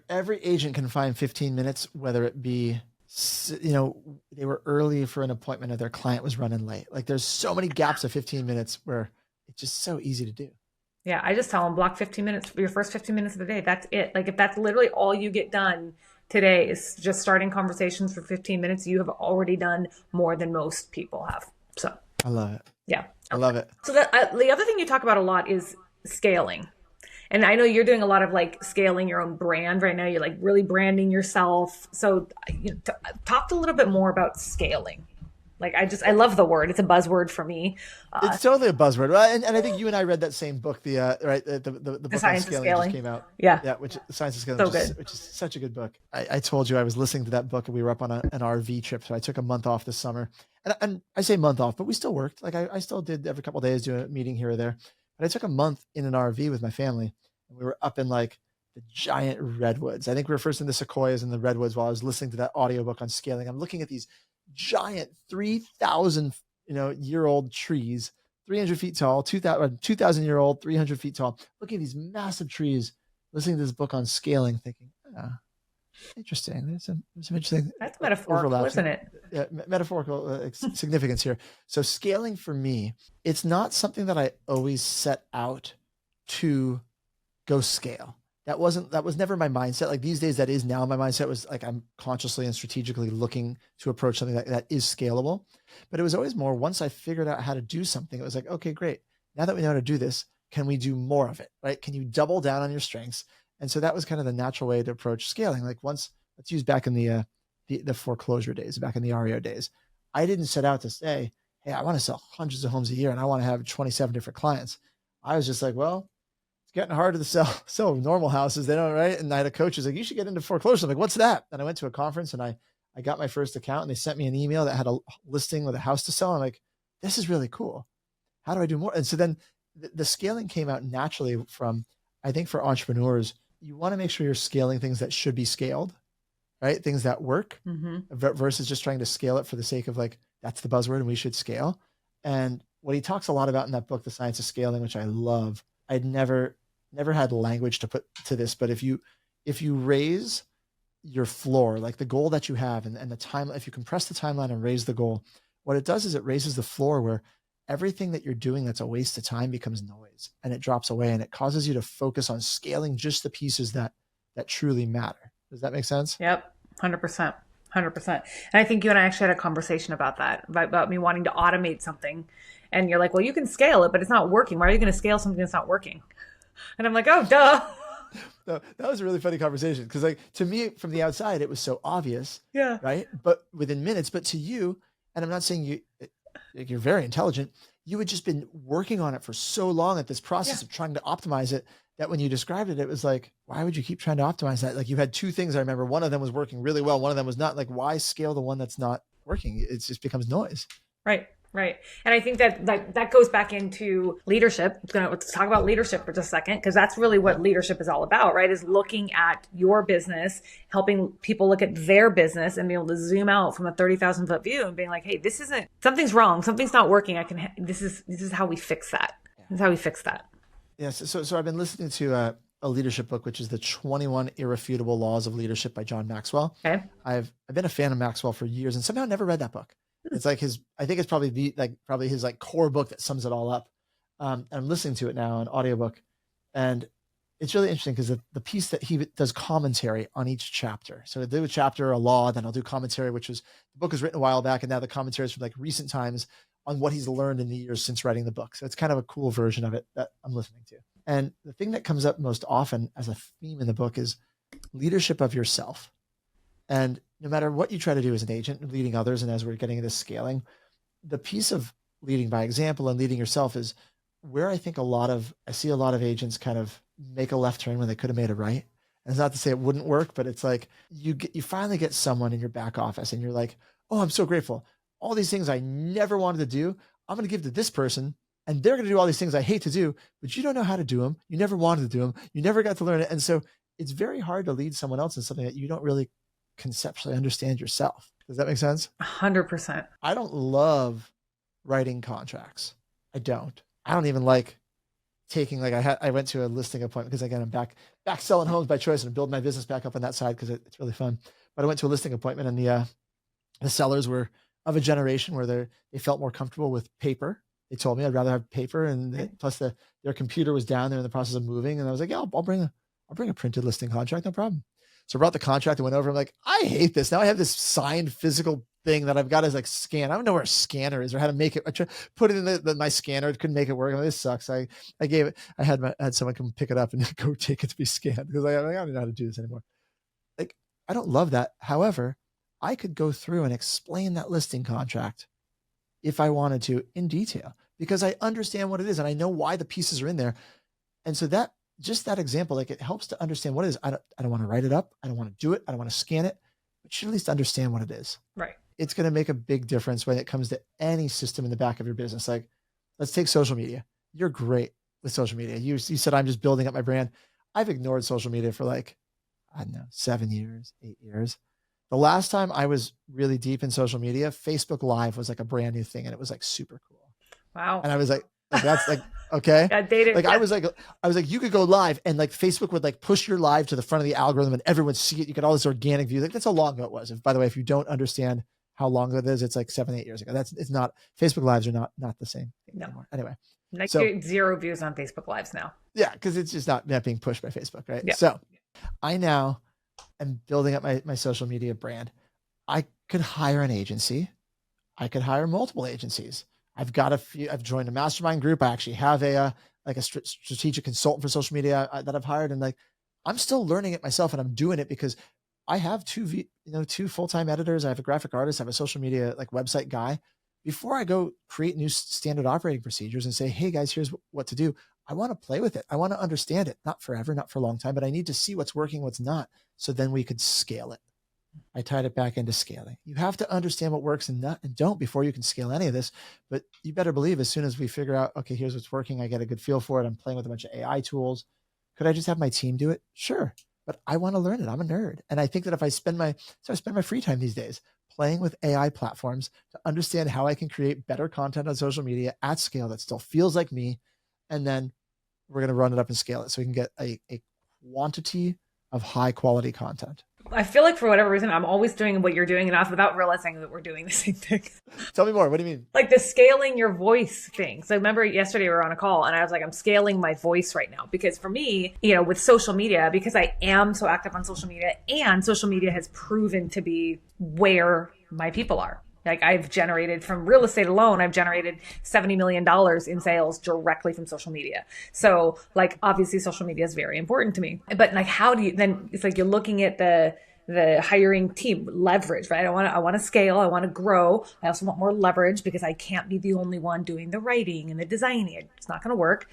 Every agent can find 15 minutes, whether it be, they were early for an appointment or their client was running late. Like there's so many gaps of 15 minutes where it's just so easy to do. Yeah. I just tell them block 15 minutes for your first 15 minutes of the day. That's it. Like if that's literally all you get done today is just starting conversations for 15 minutes, you have already done more than most people have. So I love it. Yeah. I love it. So the other thing you talk about a lot is scaling. And I know you're doing a lot of like scaling your own brand right now. You're like really branding yourself. So talk a little bit more about scaling. Like I love the word. It's a buzzword for me. It's totally a buzzword. And I think you and I read that same book, the book on scaling just came out. Yeah. Which the Science of Scaling, so which is such a good book. I told you I was listening to that book and we were up on an RV trip. So I took a month off this summer, and I say month off, but we still worked. Like I still did every couple of days, do a meeting here or there, but I took a month in an RV with my family, and we were up in like the giant redwoods. I think we were first in the sequoias and the redwoods while I was listening to that audiobook on scaling. I'm looking at these giant 3,000 year old trees, 300 feet tall, 2,000 year old, 300 feet tall. Looking at these massive trees, listening to this book on scaling, thinking, interesting. There's some interesting. That's metaphorical, isn't it? Yeah, metaphorical significance here. So scaling for me, it's not something that I always set out to go scale. That was never my mindset. Like these days, that is now my mindset. Was like I'm consciously and strategically looking to approach something that is scalable. But it was always more once I figured out how to do something, it was like, okay, great. Now that we know how to do this, can we do more of it? Right? Can you double down on your strengths? And so that was kind of the natural way to approach scaling. Like let's use back in the foreclosure days, back in the REO days. I didn't set out to say, hey, I want to sell hundreds of homes a year and I want to have 27 different clients. I was just like, well, getting harder to sell normal houses. They don't, right? And I had a coach who's like, you should get into foreclosure. I'm like, what's that? And I went to a conference and I got my first account and they sent me an email that had a listing with a house to sell. I'm like, this is really cool. How do I do more? And so then the scaling came out naturally from, I think for entrepreneurs, you want to make sure you're scaling things that should be scaled, right? Things that work versus just trying to scale it for the sake of like, that's the buzzword and we should scale. And what he talks a lot about in that book, The Science of Scaling, which I love, I'd never had language to put to this, but if you raise your floor, like the goal that you have and the time, if you compress the timeline and raise the goal, what it does is it raises the floor where everything that you're doing that's a waste of time becomes noise and it drops away and it causes you to focus on scaling just the pieces that truly matter. Does that make sense? Yep. 100%. 100%. And I think you and I actually had a conversation about that, about me wanting to automate something. And you're like, well, you can scale it, but it's not working. Why are you going to scale something that's not working? And I'm like, oh, duh. No, that was a really funny conversation because, like, to me from the outside, it was so obvious. Yeah. Right. But within minutes, but to you, and I'm not saying you're very intelligent, you had just been working on it for so long at this process of trying to optimize it that when you described it, it was like, why would you keep trying to optimize that? Like you had two things I remember. One of them was working really well. One of them was not. Like, why scale the one that's not working? It just becomes noise. Right. Right. And I think that goes back into leadership. Let's talk about leadership for just a second, because that's really what leadership is all about, right? Is looking at your business, helping people look at their business and be able to zoom out from a 30,000 foot view and being like, hey, something's wrong. Something's not working. This is how we fix that. This is how we fix that. Yes. So I've been listening to a leadership book, which is the 21 Irrefutable Laws of Leadership by John Maxwell. Okay. I've been a fan of Maxwell for years and somehow never read that book. It's like I think it's probably his like core book that sums it all up. And I'm listening to it now, an audiobook. And it's really interesting because the piece that he does commentary on each chapter. So he'll do a chapter, a law, then I'll do commentary, the book was written a while back. And now the commentary is from like recent times on what he's learned in the years since writing the book. So it's kind of a cool version of it that I'm listening to. And the thing that comes up most often as a theme in the book is leadership of yourself. And no matter what you try to do as an agent, leading others, and as we're getting into scaling, the piece of leading by example and leading yourself is where I think I see a lot of agents kind of make a left turn when they could have made a right. And it's not to say it wouldn't work, but it's like you finally get someone in your back office and you're like, oh, I'm so grateful. All these things I never wanted to do, I'm going to give to this person, and they're going to do all these things I hate to do, but you don't know how to do them. You never wanted to do them. You never got to learn it. And so it's very hard to lead someone else in something that you don't really conceptually understand yourself. Does that make sense? 100%. I don't love writing contracts. I don't even like taking, like I went to a listing appointment because again, I'm back selling homes by choice and building my business back up on that side because it's really fun. But I went to a listing appointment and the sellers were of a generation where they felt more comfortable with paper. They told me I'd rather have paper, and plus their computer was down there in the process of moving. And I was like, yeah, I'll bring a printed listing contract, no problem. So I brought the contract and went over. I'm like, I hate this. Now I have this signed physical thing that I've got as like scan. I don't know where a scanner is or how to make it. I tried put it in my scanner. It couldn't make it work. I'm like, this sucks. I gave it. I had someone come pick it up and go take it to be scanned because I don't know how to do this anymore. Like, I don't love that. However, I could go through and explain that listing contract if I wanted to in detail because I understand what it is and I know why the pieces are in there. And so that example, like, it helps to understand what it is. I don't want to write it up. I don't want to do it. I don't want to scan it, but you should at least understand what it is. Right. It's going to make a big difference when it comes to any system in the back of your business. Like, let's take social media. You're great with social media. You said, I'm just building up my brand. I've ignored social media for like, I don't know, 7 years, 8 years. The last time I was really deep in social media, Facebook Live was like a brand new thing. And it was like super cool. Wow. And I was like that's like, okay. Got dated. Like, I was like, you could go live and like Facebook would like push your live to the front of the algorithm and everyone would see it. You get all this organic view. Like, that's how long ago it was. By the way, if you don't understand how long ago it is, it's like 7-8 years ago. It's not, Facebook Lives are not the same anymore. Anyway. Like, so, 0 views on Facebook Lives now. Yeah. Cause it's just not being pushed by Facebook. Right. Yeah. So I now am building up my social media brand. I could hire an agency. I could hire multiple agencies. I've joined a mastermind group. I actually have a strategic consultant for social media that I've hired. And like, I'm still learning it myself and I'm doing it because I have two full-time editors. I have a graphic artist. I have a social media like website guy. Before I go create new standard operating procedures and say, hey guys, here's what to do, I want to play with it. I want to understand it, not forever, not for a long time, but I need to see what's working, what's not. So then we could scale it. I tied it back into scaling. You have to understand what works and don't before you can scale any of this. But you better believe as soon as we figure out, okay, here's what's working, I get a good feel for it, I'm playing with a bunch of AI tools. Could I just have my team do it? Sure. But I want to learn it. I'm a nerd. And I think that if I spend my free time these days playing with AI platforms to understand how I can create better content on social media at scale that still feels like me. And then we're going to run it up and scale it so we can get a quantity of high quality content. I feel like for whatever reason, I'm always doing what you're doing enough without realizing that we're doing the same thing. Tell me more. What do you mean? Like the scaling your voice thing. So remember yesterday we were on a call and I was like, I'm scaling my voice right now because for me, with social media, because I am so active on social media and social media has proven to be where my people are. Like I've generated from real estate alone, I've generated $70 million in sales directly from social media. So like, obviously social media is very important to me, but like, how do you, then it's like, you're looking at the hiring team leverage, right? I want to scale. I want to grow. I also want more leverage because I can't be the only one doing the writing and the designing. It's not going to work.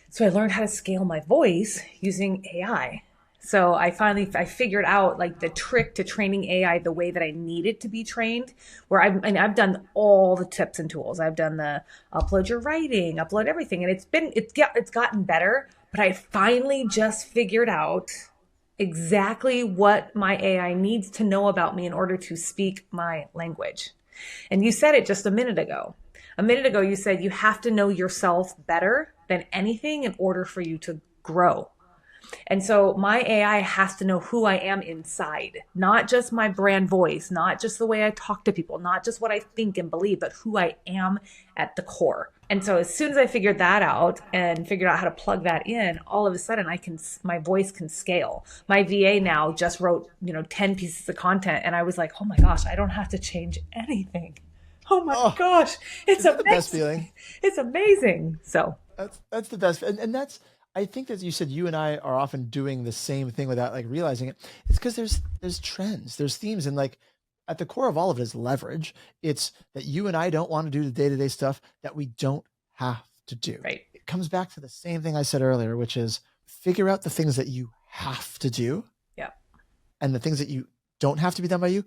So I learned how to scale my voice using AI. So I figured out like the trick to training AI the way that I need it to be trained, where I've done all the tips and tools. I've done the upload your writing, upload everything. And it's gotten better, but I finally just figured out exactly what my AI needs to know about me in order to speak my language. And you said it just a minute ago. A minute ago, you said you have to know yourself better than anything in order for you to grow. And so my AI has to know who I am inside, not just my brand voice, not just the way I talk to people, not just what I think and believe, but who I am at the core. And so as soon as I figured that out and figured out how to plug that in, all of a sudden my voice can scale. My VA now just wrote, 10 pieces of content. And I was like, oh my gosh, I don't have to change anything. Oh my gosh. It's amazing. The best feeling. It's amazing. So that's the best. And I think that you said you and I are often doing the same thing without like realizing it. It's because there's trends, there's themes, and like at the core of all of it is leverage. It's that you and I don't want to do the day-to-day stuff that we don't have to do. Right. It comes back to the same thing I said earlier, which is figure out the things that you have to do. Yeah. And the things that you don't have to be done by you,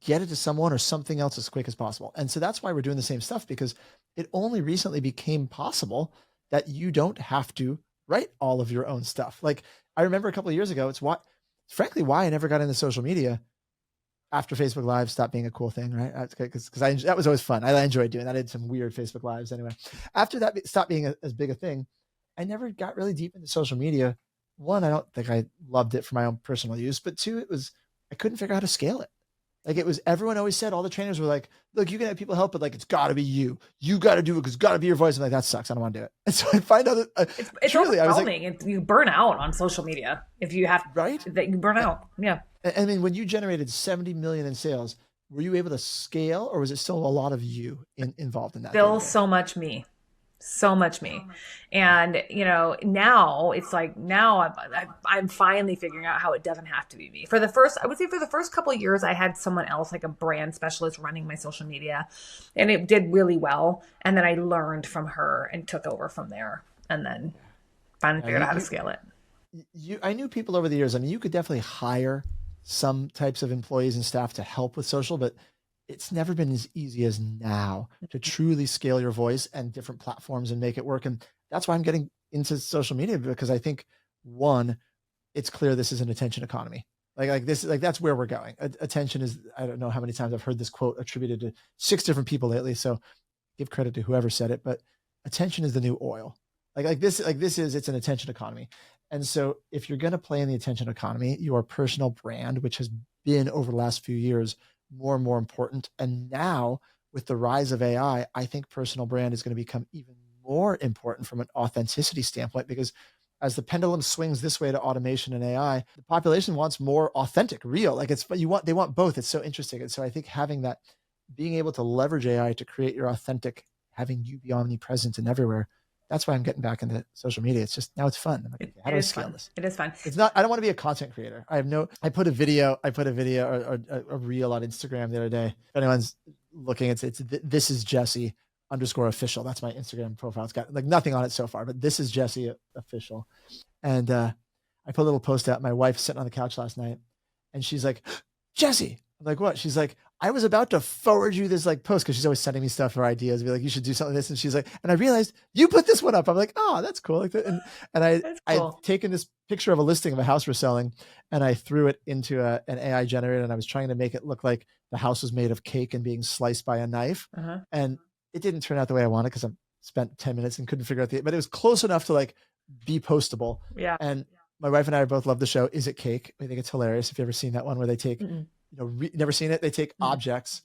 get it to someone or something else as quick as possible. And so that's why we're doing the same stuff, because it only recently became possible that you don't have to write all of your own stuff. Like I remember a couple of years ago, it's frankly why I never got into social media after Facebook Live stopped being a cool thing, right? Because that was always fun. I enjoyed doing that. I did some weird Facebook Lives anyway. After that stopped being as big a thing, I never got really deep into social media. One, I don't think I loved it for my own personal use, but two, I couldn't figure out how to scale it. Like everyone always said, all the trainers were like, look, you can have people help, but like, it's gotta be you. You got to do it because it's gotta be your voice. I'm like, that sucks. I don't want to do it. And so I find out that it's truly, overwhelming. I was like, you burn out on social media. If you have, right? That you burn out. Yeah. I mean, when you generated 70 million in sales, were you able to scale, or was it still a lot of you involved in that? Still so much me. And, now it's like, now I'm finally figuring out how it doesn't have to be me. I would say for the first couple of years, I had someone else, like a brand specialist, running my social media, and it did really well. And then I learned from her and took over from there, and then finally figured out how to scale it. I knew people over the years. I mean, you could definitely hire some types of employees and staff to help with social, but it's never been as easy as now to truly scale your voice and different platforms and make it work. And that's why I'm getting into social media, because I think, one, it's clear this is an attention economy. That's where we're going. Attention is, I don't know how many times I've heard this quote attributed to 6 different people lately. So give credit to whoever said it, but attention is the new oil. It's an attention economy. And so if you're going to play in the attention economy, your personal brand, which has been over the last few years, more and more important. And now with the rise of AI, I think personal brand is going to become even more important from an authenticity standpoint, because as the pendulum swings this way to automation and AI, the population wants more authentic, real. They want both. It's so interesting. And so I think having that, being able to leverage AI to create your authentic, having you be omnipresent and everywhere, that's why I'm getting back into social media. It's just, now it's fun. I'm like, okay, how do I scale this? It is fun. It's not, I don't want to be a content creator. I put a video or a reel on Instagram the other day. If anyone's looking, it's this is Jesse _official. That's my Instagram profile. It's got like nothing on it so far, but this is Jesse official. And I put a little post out. My wife's sitting on the couch last night and she's like, Jesse. I'm like, what? She's like, I was about to forward you this like post, because she's always sending me stuff or ideas, be like, you should do something like this. And she's like, and I realized you put this one up. I'm like, oh, that's cool. Like that. And I'd taken this picture of a listing of a house we're selling, and I threw it into an AI generator, and I was trying to make it look like the house was made of cake and being sliced by a knife. Uh-huh. And it didn't turn out the way I wanted, because I spent 10 minutes and couldn't figure out but it was close enough to like be postable. Yeah. And my wife and I both love the show Is It Cake? I think it's hilarious. If you've ever seen that one where they take, never seen it. They take objects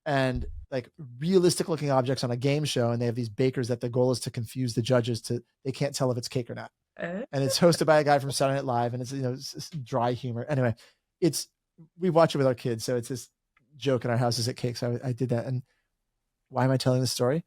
and like realistic looking objects on a game show, and they have these bakers that the goal is to confuse the judges they can't tell if it's cake or not. And it's hosted by a guy from Saturday Night Live, and it's dry humor. Anyway, we watch it with our kids. So it's this joke in our house, Is It Cake? So I did that. And why am I telling this story?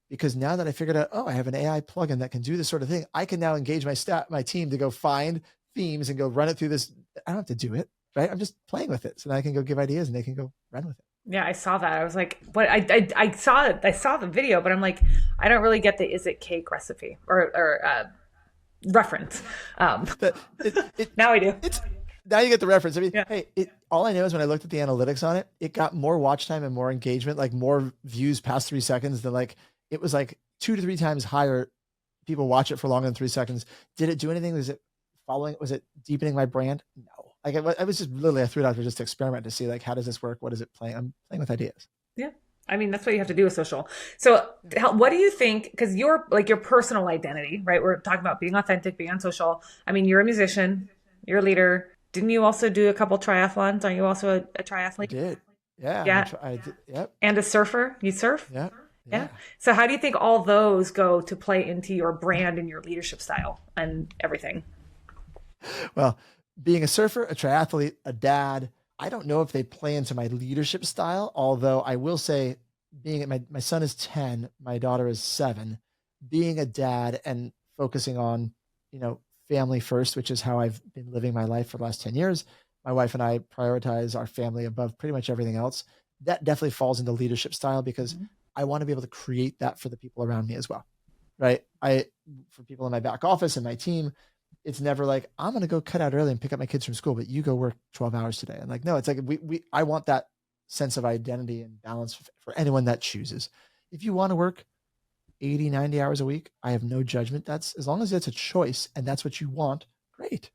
Because now that I figured out, I have an AI plugin that can do this sort of thing, I can now engage my team to go find themes and go run it through this. I don't have to do it. Right? I'm just playing with it. So now I can go give ideas and they can go run with it. Yeah, I saw that. I was like, what? I saw it. I saw the video, but I'm like, I don't really get the Is It Cake recipe or reference. Now I do. Now you get the reference. I mean, hey, all I know is when I looked at the analytics on it, it got more watch time and more engagement, like more views past 3 seconds than it was like 2 to 3 times higher. People watch it for longer than 3 seconds. Did it do anything? Was it deepening my brand? No. I was just literally, I threw it out there just to experiment to see how does this work? What is it playing? I'm playing with ideas. Yeah. I mean, that's what you have to do with social. So what do you think, because your personal identity, right? We're talking about being authentic, being on social. I mean, you're a musician, you're a leader. Didn't you also do a couple triathlons? Aren't you also a triathlete? I did. Yeah. Yeah. I did. Yep. And a surfer? You surf? Yeah. Yeah. So how do you think all those go to play into your brand and your leadership style and everything? Well, being a surfer, a triathlete, a dad, I don't know if they play into my leadership style, although I will say my son is 10, my daughter is 7, being a dad and focusing on, family first, which is how I've been living my life for the last 10 years. My wife and I prioritize our family above pretty much everything else. That definitely falls into leadership style because I want to be able to create that for the people around me as well. Right. For people in my back office and my team, it's never like, I'm going to go cut out early and pick up my kids from school, but you go work 12 hours today. And like, no, it's like, I want that sense of identity and balance for anyone that chooses. If you want to work 80, 90 hours a week, I have no judgment. That's as long as it's a choice and that's what you want. Great.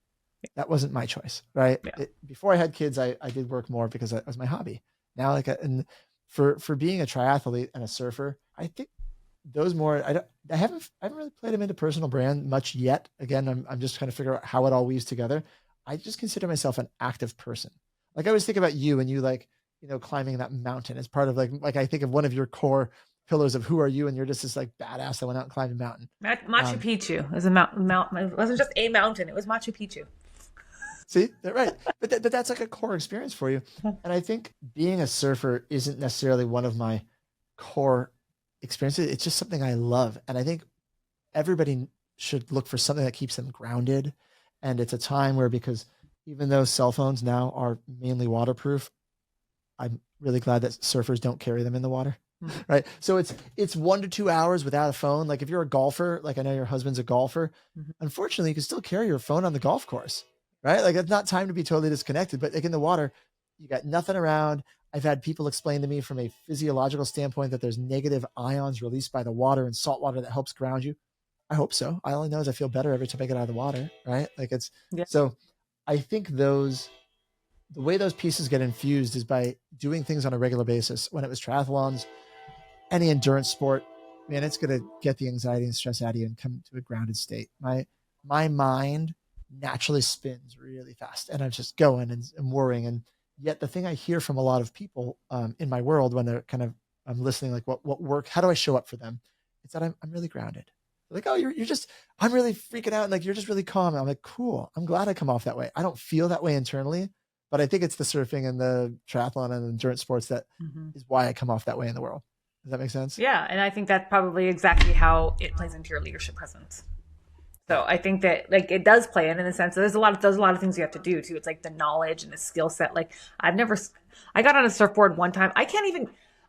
That wasn't my choice. Right. Yeah. Before I had kids, I did work more because it was my hobby. Now, and for being a triathlete and a surfer, I think those more, I haven't really played them into personal brand much yet. Again, I'm just trying to figure out how it all weaves together. I just consider myself an active person. Like I always think about you and you like, climbing that mountain as part of like I think of one of your core pillars of who are you, and you're just this like badass that went out and climbed a mountain. Machu Picchu is a mountain. It wasn't just a mountain; it was Machu Picchu. See, right? But that's like a core experience for you. And I think being a surfer isn't necessarily one of my core experiences. It's just something I love, and I think everybody should look for something that keeps them grounded. And it's a time where, because even though cell phones now are mainly waterproof, I'm really glad that surfers don't carry them in the water. Right. So it's 1 to 2 hours without a phone. Like if you're a golfer, like I know your husband's a golfer, unfortunately you can still carry your phone on the golf course, right? Like it's not time to be totally disconnected, but like in the water, you got nothing around. I've had people explain to me from a physiological standpoint that there's negative ions released by the water and salt water that helps ground you. I hope so. I only know is I feel better every time I get out of the water. Right. Like so I think the way those pieces get infused is by doing things on a regular basis. When it was triathlons, any endurance sport, man, it's going to get the anxiety and stress out of you and come to a grounded state. My mind naturally spins really fast and I'm just going and worrying. And yet the thing I hear from a lot of people in my world when they're I'm listening, like what work, how do I show up for them? It's that I'm really grounded. They're like, oh, you're just, I'm really freaking out. And like, you're just really calm. I'm like, cool. I'm glad I come off that way. I don't feel that way internally, but I think it's the surfing and the triathlon and endurance sports that is why I come off that way in the world. Does that make sense? Yeah. And I think that's probably exactly how it plays into your leadership presence. So I think that like it does play in the sense that there's a lot of things you have to do too. It's like the knowledge and the skill set. Like I got on a surfboard one time.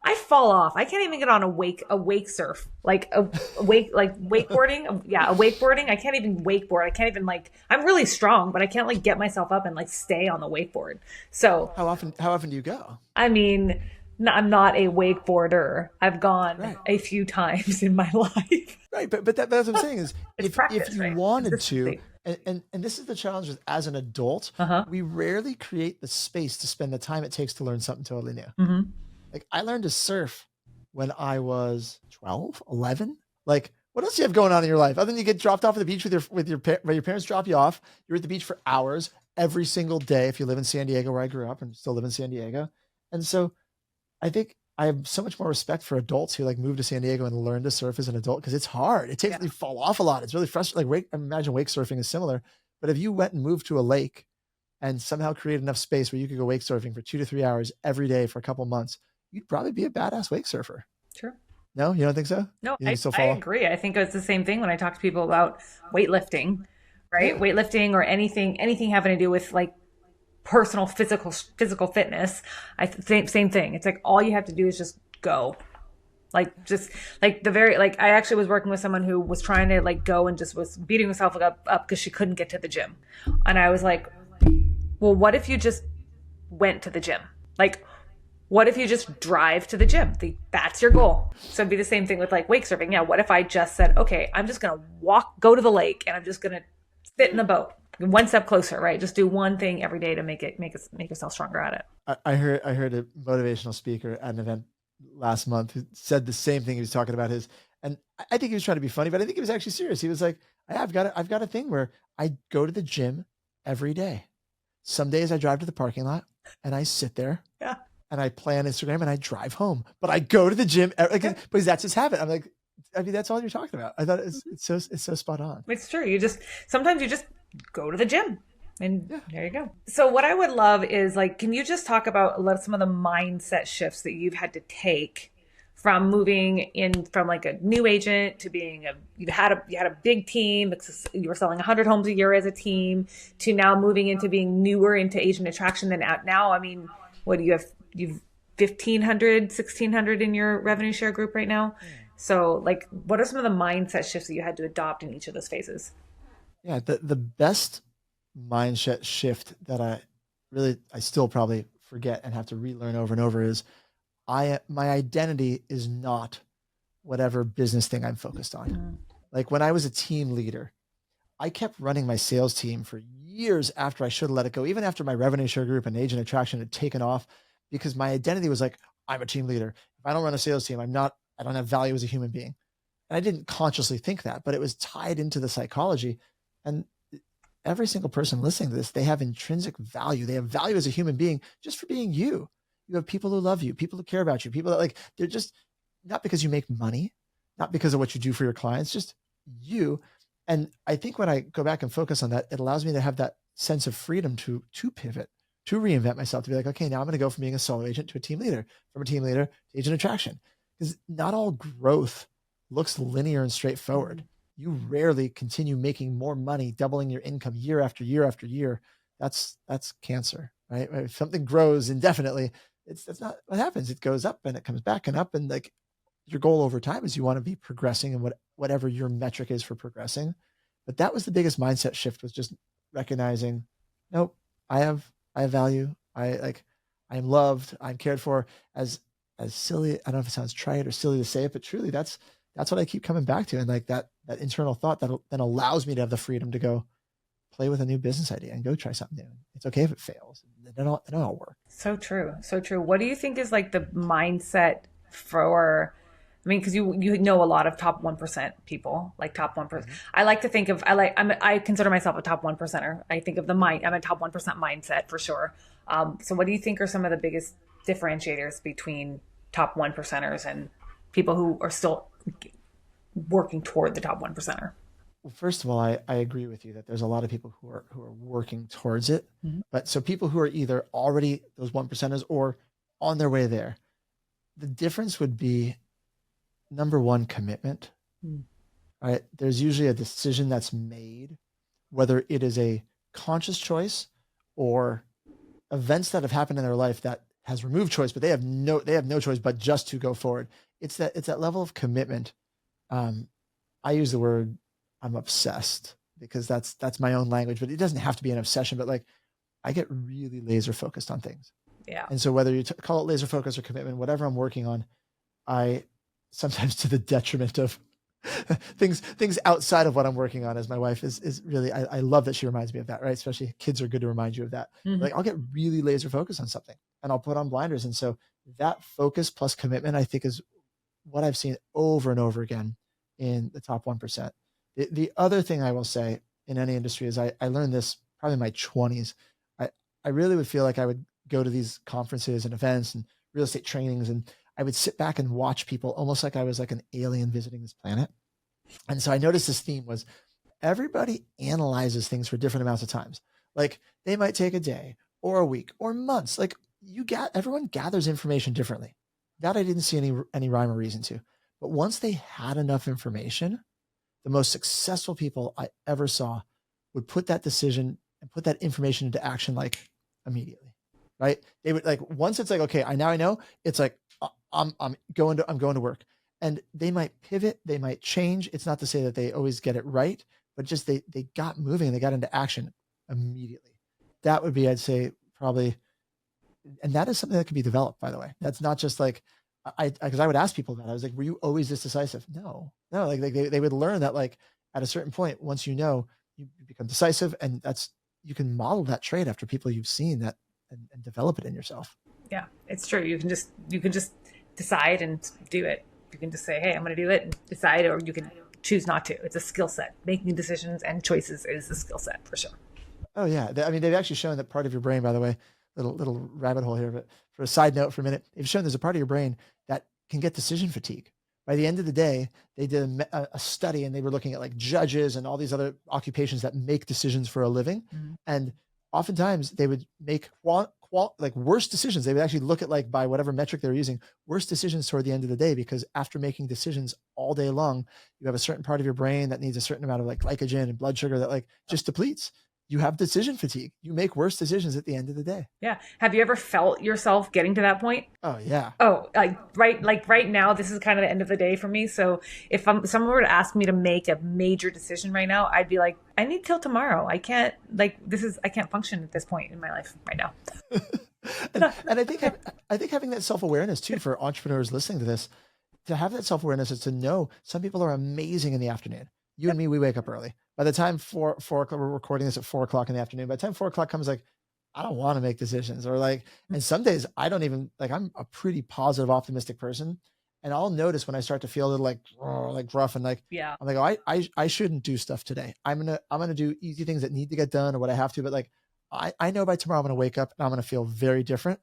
I fall off. I can't even get on a wake surf, like wakeboarding. Yeah. A wakeboarding. I can't even wakeboard. I can't even I'm really strong, but I can't get myself up and stay on the wakeboard. So how often do you go? I mean, I'm not a wakeboarder. I've gone a few times in my life. Right. But that's what I'm saying is if you wanted to, and this is the challenge as an adult, we rarely create the space to spend the time it takes to learn something totally new. Like I learned to surf when I was 12, 11. Like what else do you have going on in your life? Other than you get dropped off at the beach where your parents drop you off. You're at the beach for hours every single day. If you live in San Diego, where I grew up and still live in San Diego. And so I think I have so much more respect for adults who move to San Diego and learn to surf as an adult because it's hard. It takes you fall off a lot. It's really frustrating. I imagine wake surfing is similar, but if you went and moved to a lake and somehow created enough space where you could go wake surfing for 2 to 3 hours every day for a couple months, you'd probably be a badass wake surfer. Sure. No, you don't think so? No, I agree. I think it's the same thing when I talk to people about weightlifting, right? Yeah. Weightlifting or anything having to do with personal physical fitness. Same thing. It's all you have to do is just go. I actually was working with someone who was trying to go and just was beating herself up because she couldn't get to the gym. And I was like, well, what if you just went to the gym? What if you just drive to the gym? That's your goal. So it'd be the same thing with wake surfing. Yeah. What if I just said, okay, I'm just going to go to the lake and I'm just going to sit in the boat. One step closer, right? Just do one thing every day to make yourself stronger at it. I heard a motivational speaker at an event last month who said the same thing. He was talking about and I think he was trying to be funny, but I think he was actually serious. He was like, I've got a thing where I go to the gym every day. Some days I drive to the parking lot and I sit there. Yeah. And I play on Instagram and I drive home, but I go to the gym because that's his habit. I'm like, I mean, that's all you're talking about. I thought it's so spot on. It's true. Sometimes you just go to the gym and there you go. So what I would love is can you just talk about some of the mindset shifts that you've had to take from moving in from like a new agent to being you had a big team, you were selling 100 homes a year as a team, to now moving into being newer into agent attraction than now? I mean, what do you have? You've 1,500, 1,600 in your revenue share group right now. So like, what are some of the mindset shifts that you had to adopt in each of those phases? Yeah, the best mindset shift that I still probably forget and have to relearn over and over is my identity is not whatever business thing I'm focused on. Mm. Like when I was a team leader, I kept running my sales team for years after I should have let it go, even after my revenue share group and agent attraction had taken off, because my identity was like, I'm a team leader. If I don't run a sales team, I don't have value as a human being. And I didn't consciously think that, but it was tied into the psychology. And every single person listening to this, they have intrinsic value. They have value as a human being just for being you. You have people who love you, people who care about you, people that like, they're just not because you make money, not because of what you do for your clients, just you. And I think when I go back and focus on that, it allows me to have that sense of freedom to pivot, to reinvent myself, to be like, okay, now I'm going to go from being a solo agent to a team leader, from a team leader to agent attraction. Because not all growth looks linear and straightforward. You rarely continue making more money, doubling your income year after year after year. That's cancer, right? If something grows indefinitely, that's not what happens. It goes up and it comes back and up. And like your goal over time is you want to be progressing and whatever your metric is for progressing. But that was the biggest mindset shift, was just recognizing, nope, I have value. I am loved. I'm cared for. As silly, I don't know if it sounds trite or silly to say it, but truly that's what I keep coming back to. And like that internal thought that then allows me to have the freedom to go play with a new business idea and go try something new. It's okay if it fails. It don't all work. So true. So true. What do you think is like the mindset for, I mean, because you know a lot of top 1% people, like top 1%. Mm-hmm. I like to think of, I consider myself a top 1%er. I think of I'm a top 1% mindset for sure. So what do you think are some of the biggest differentiators between top 1%ers and people who are still working toward the top 1%er? Well, first of all, I agree with you that there's a lot of people who are working towards it. Mm-hmm. But so people who are either already those 1%ers or on their way there, the difference would be, number one, commitment. Right? There's usually a decision that's made, whether it is a conscious choice or events that have happened in their life that has removed choice, but they have no choice but just to go forward. It's that level of commitment. I use the word, I'm obsessed, because that's my own language, but it doesn't have to be an obsession, but like I get really laser focused on things. Yeah. And so whether you call it laser focus or commitment, whatever I'm working on, I sometimes to the detriment of things outside of what I'm working on, as my wife is really, I love that she reminds me of that, right? Especially kids are good to remind you of that. Mm-hmm. Like I'll get really laser focused on something and I'll put on blinders. And so that focus plus commitment, I think, is what I've seen over and over again in the top 1%. The other thing I will say in any industry is I learned this probably in my 20s. I really would feel like I would go to these conferences and events and real estate trainings, and I would sit back and watch people almost like I was like an alien visiting this planet. And so I noticed this theme was everybody analyzes things for different amounts of times. Like they might take a day or a week or months. Like everyone gathers information differently. That I didn't see any rhyme or reason to. But once they had enough information, the most successful people I ever saw would put that decision and put that information into action like immediately, right? They would like, once it's like, okay, I know, it's like, I'm going to work. And they might pivot, they might change. It's not to say that they always get it right, but just they got moving and they got into action immediately. That would be, I'd say, probably, and that is something that can be developed, by the way. That's not just like, because I would ask people that. I was like, were you always this decisive? No, like they would learn that like at a certain point, once you know, you become decisive, and you can model that trait after people you've seen that and develop it in yourself. Yeah, it's true. You can just decide and do it. You can just say, hey, I'm going to do it and decide, or you can choose not to. It's a skill set. Making decisions and choices is a skill set for sure. Oh yeah. I mean, they've actually shown that part of your brain, by the way, little rabbit hole here, but for a side note for a minute, they've shown there's a part of your brain that can get decision fatigue. By the end of the day, they did a study and they were looking at like judges and all these other occupations that make decisions for a living. Mm-hmm. And oftentimes they would make worst decisions. They would actually look at like by whatever metric they're using, worst decisions toward the end of the day, because after making decisions all day long, you have a certain part of your brain that needs a certain amount of like glycogen and blood sugar that like just depletes. You have decision fatigue. You make worse decisions at the end of the day. Yeah. Have you ever felt yourself getting to that point? Oh yeah. Oh, right now, this is kind of the end of the day for me. So if someone were to ask me to make a major decision right now, I'd be like, I need till tomorrow. I can't I can't function at this point in my life right now. and I think having that self-awareness too, for entrepreneurs listening to this, to have that self-awareness is to know some people are amazing in the afternoon. You and me, we wake up early. By the time 4 o'clock, we're recording this at 4 o'clock in the afternoon. By the time 4 o'clock comes, like, I don't want to make decisions, or like, and some days I don't even like, I'm a pretty positive, optimistic person. And I'll notice when I start to feel a little like rough and like, yeah, I'm like, oh, I shouldn't do stuff today. I'm going to do easy things that need to get done or what I have to, but like, I know by tomorrow I'm going to wake up and I'm going to feel very different.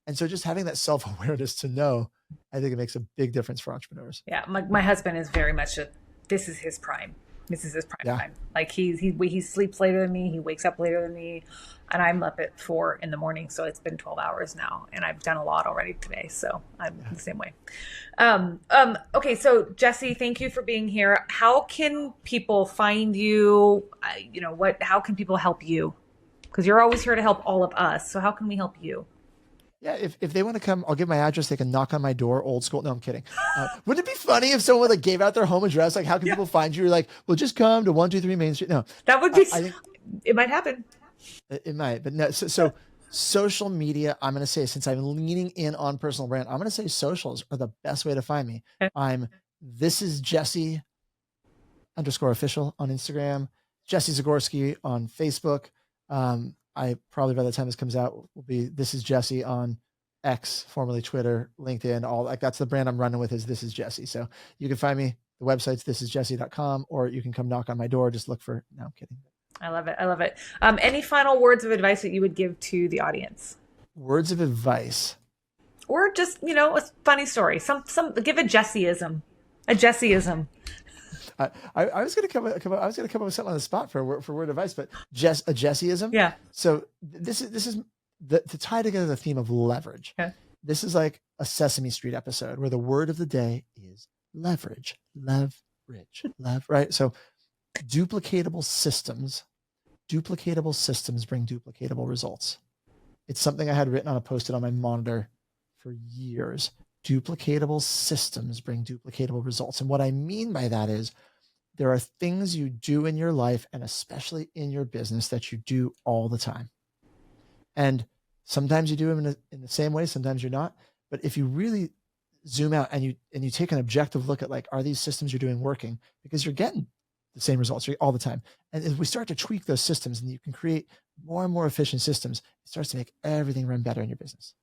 And so just having that self-awareness to know, I think it makes a big difference for entrepreneurs. Yeah. My husband is very much this is his prime. This is his prime time. Like he sleeps later than me. He wakes up later than me, and I'm up at 4 a.m. So it's been 12 hours now, and I've done a lot already today. So I'm the same way. Okay. So Jesse, thank you for being here. How can people find you? How can people help you? Because you're always here to help all of us. So how can we help you? Yeah, if they want to come, I'll give my address. They can knock on my door, old school. No, I'm kidding. Wouldn't it be funny if someone like gave out their home address? Like, how can people find you? You're like, well, just come to 123 Main Street. No, that would be. I think it might happen. It might, but no. So social media, I'm going to say, since I'm leaning in on personal brand, I'm going to say socials are the best way to find me. Okay. This is Jesse _official on Instagram, Jesse Zagorsky on Facebook. I probably by the time this comes out will be This is Jesse on X, formerly Twitter, LinkedIn, all like that's the brand I'm running with is This is Jesse. So you can find me. The website's thisisjesse.com, or you can come knock on my door. Just look for, no, I'm kidding. I love it. I love it. Any final words of advice that you would give to the audience? Words of advice. Or just, a funny story. Give a Jesse-ism. A Jesse-ism. I was going to come up with something on the spot for word advice, but a Jesse-ism. Yeah. So this is to tie together the theme of leverage. Okay. This is like a Sesame Street episode where the word of the day is leverage, right? So duplicatable systems bring duplicatable results. It's something I had written on a Post-it on my monitor for years. Duplicatable systems bring duplicatable results. And what I mean by that is there are things you do in your life and especially in your business that you do all the time. And sometimes you do them in the same way, sometimes you're not. But if you really zoom out and you take an objective look at like, are these systems you're doing working? Because you're getting the same results all the time. And if we start to tweak those systems and you can create more and more efficient systems, it starts to make everything run better in your business.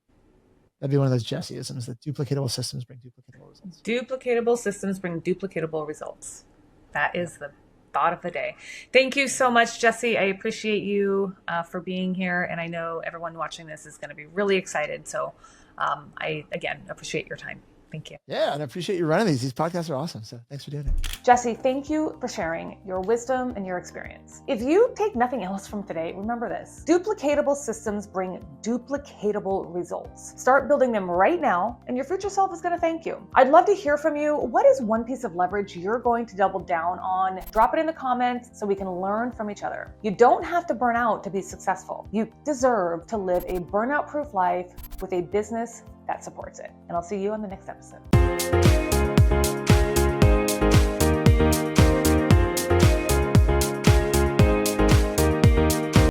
That'd be one of those Jesse-isms, that duplicatable systems bring duplicatable results. Duplicatable systems bring duplicatable results. That is the thought of the day. Thank you so much, Jesse. I appreciate you for being here. And I know everyone watching this is going to be really excited. So I, again, appreciate your time. Thank you. Yeah, and I appreciate you running these. These podcasts are awesome. So thanks for doing it. Jesse, thank you for sharing your wisdom and your experience. If you take nothing else from today, remember this. Duplicatable systems bring duplicatable results. Start building them right now, and your future self is going to thank you. I'd love to hear from you. What is one piece of leverage you're going to double down on? Drop it in the comments so we can learn from each other. You don't have to burn out to be successful. You deserve to live a burnout-proof life with a business that supports it. And I'll see you on the next episode.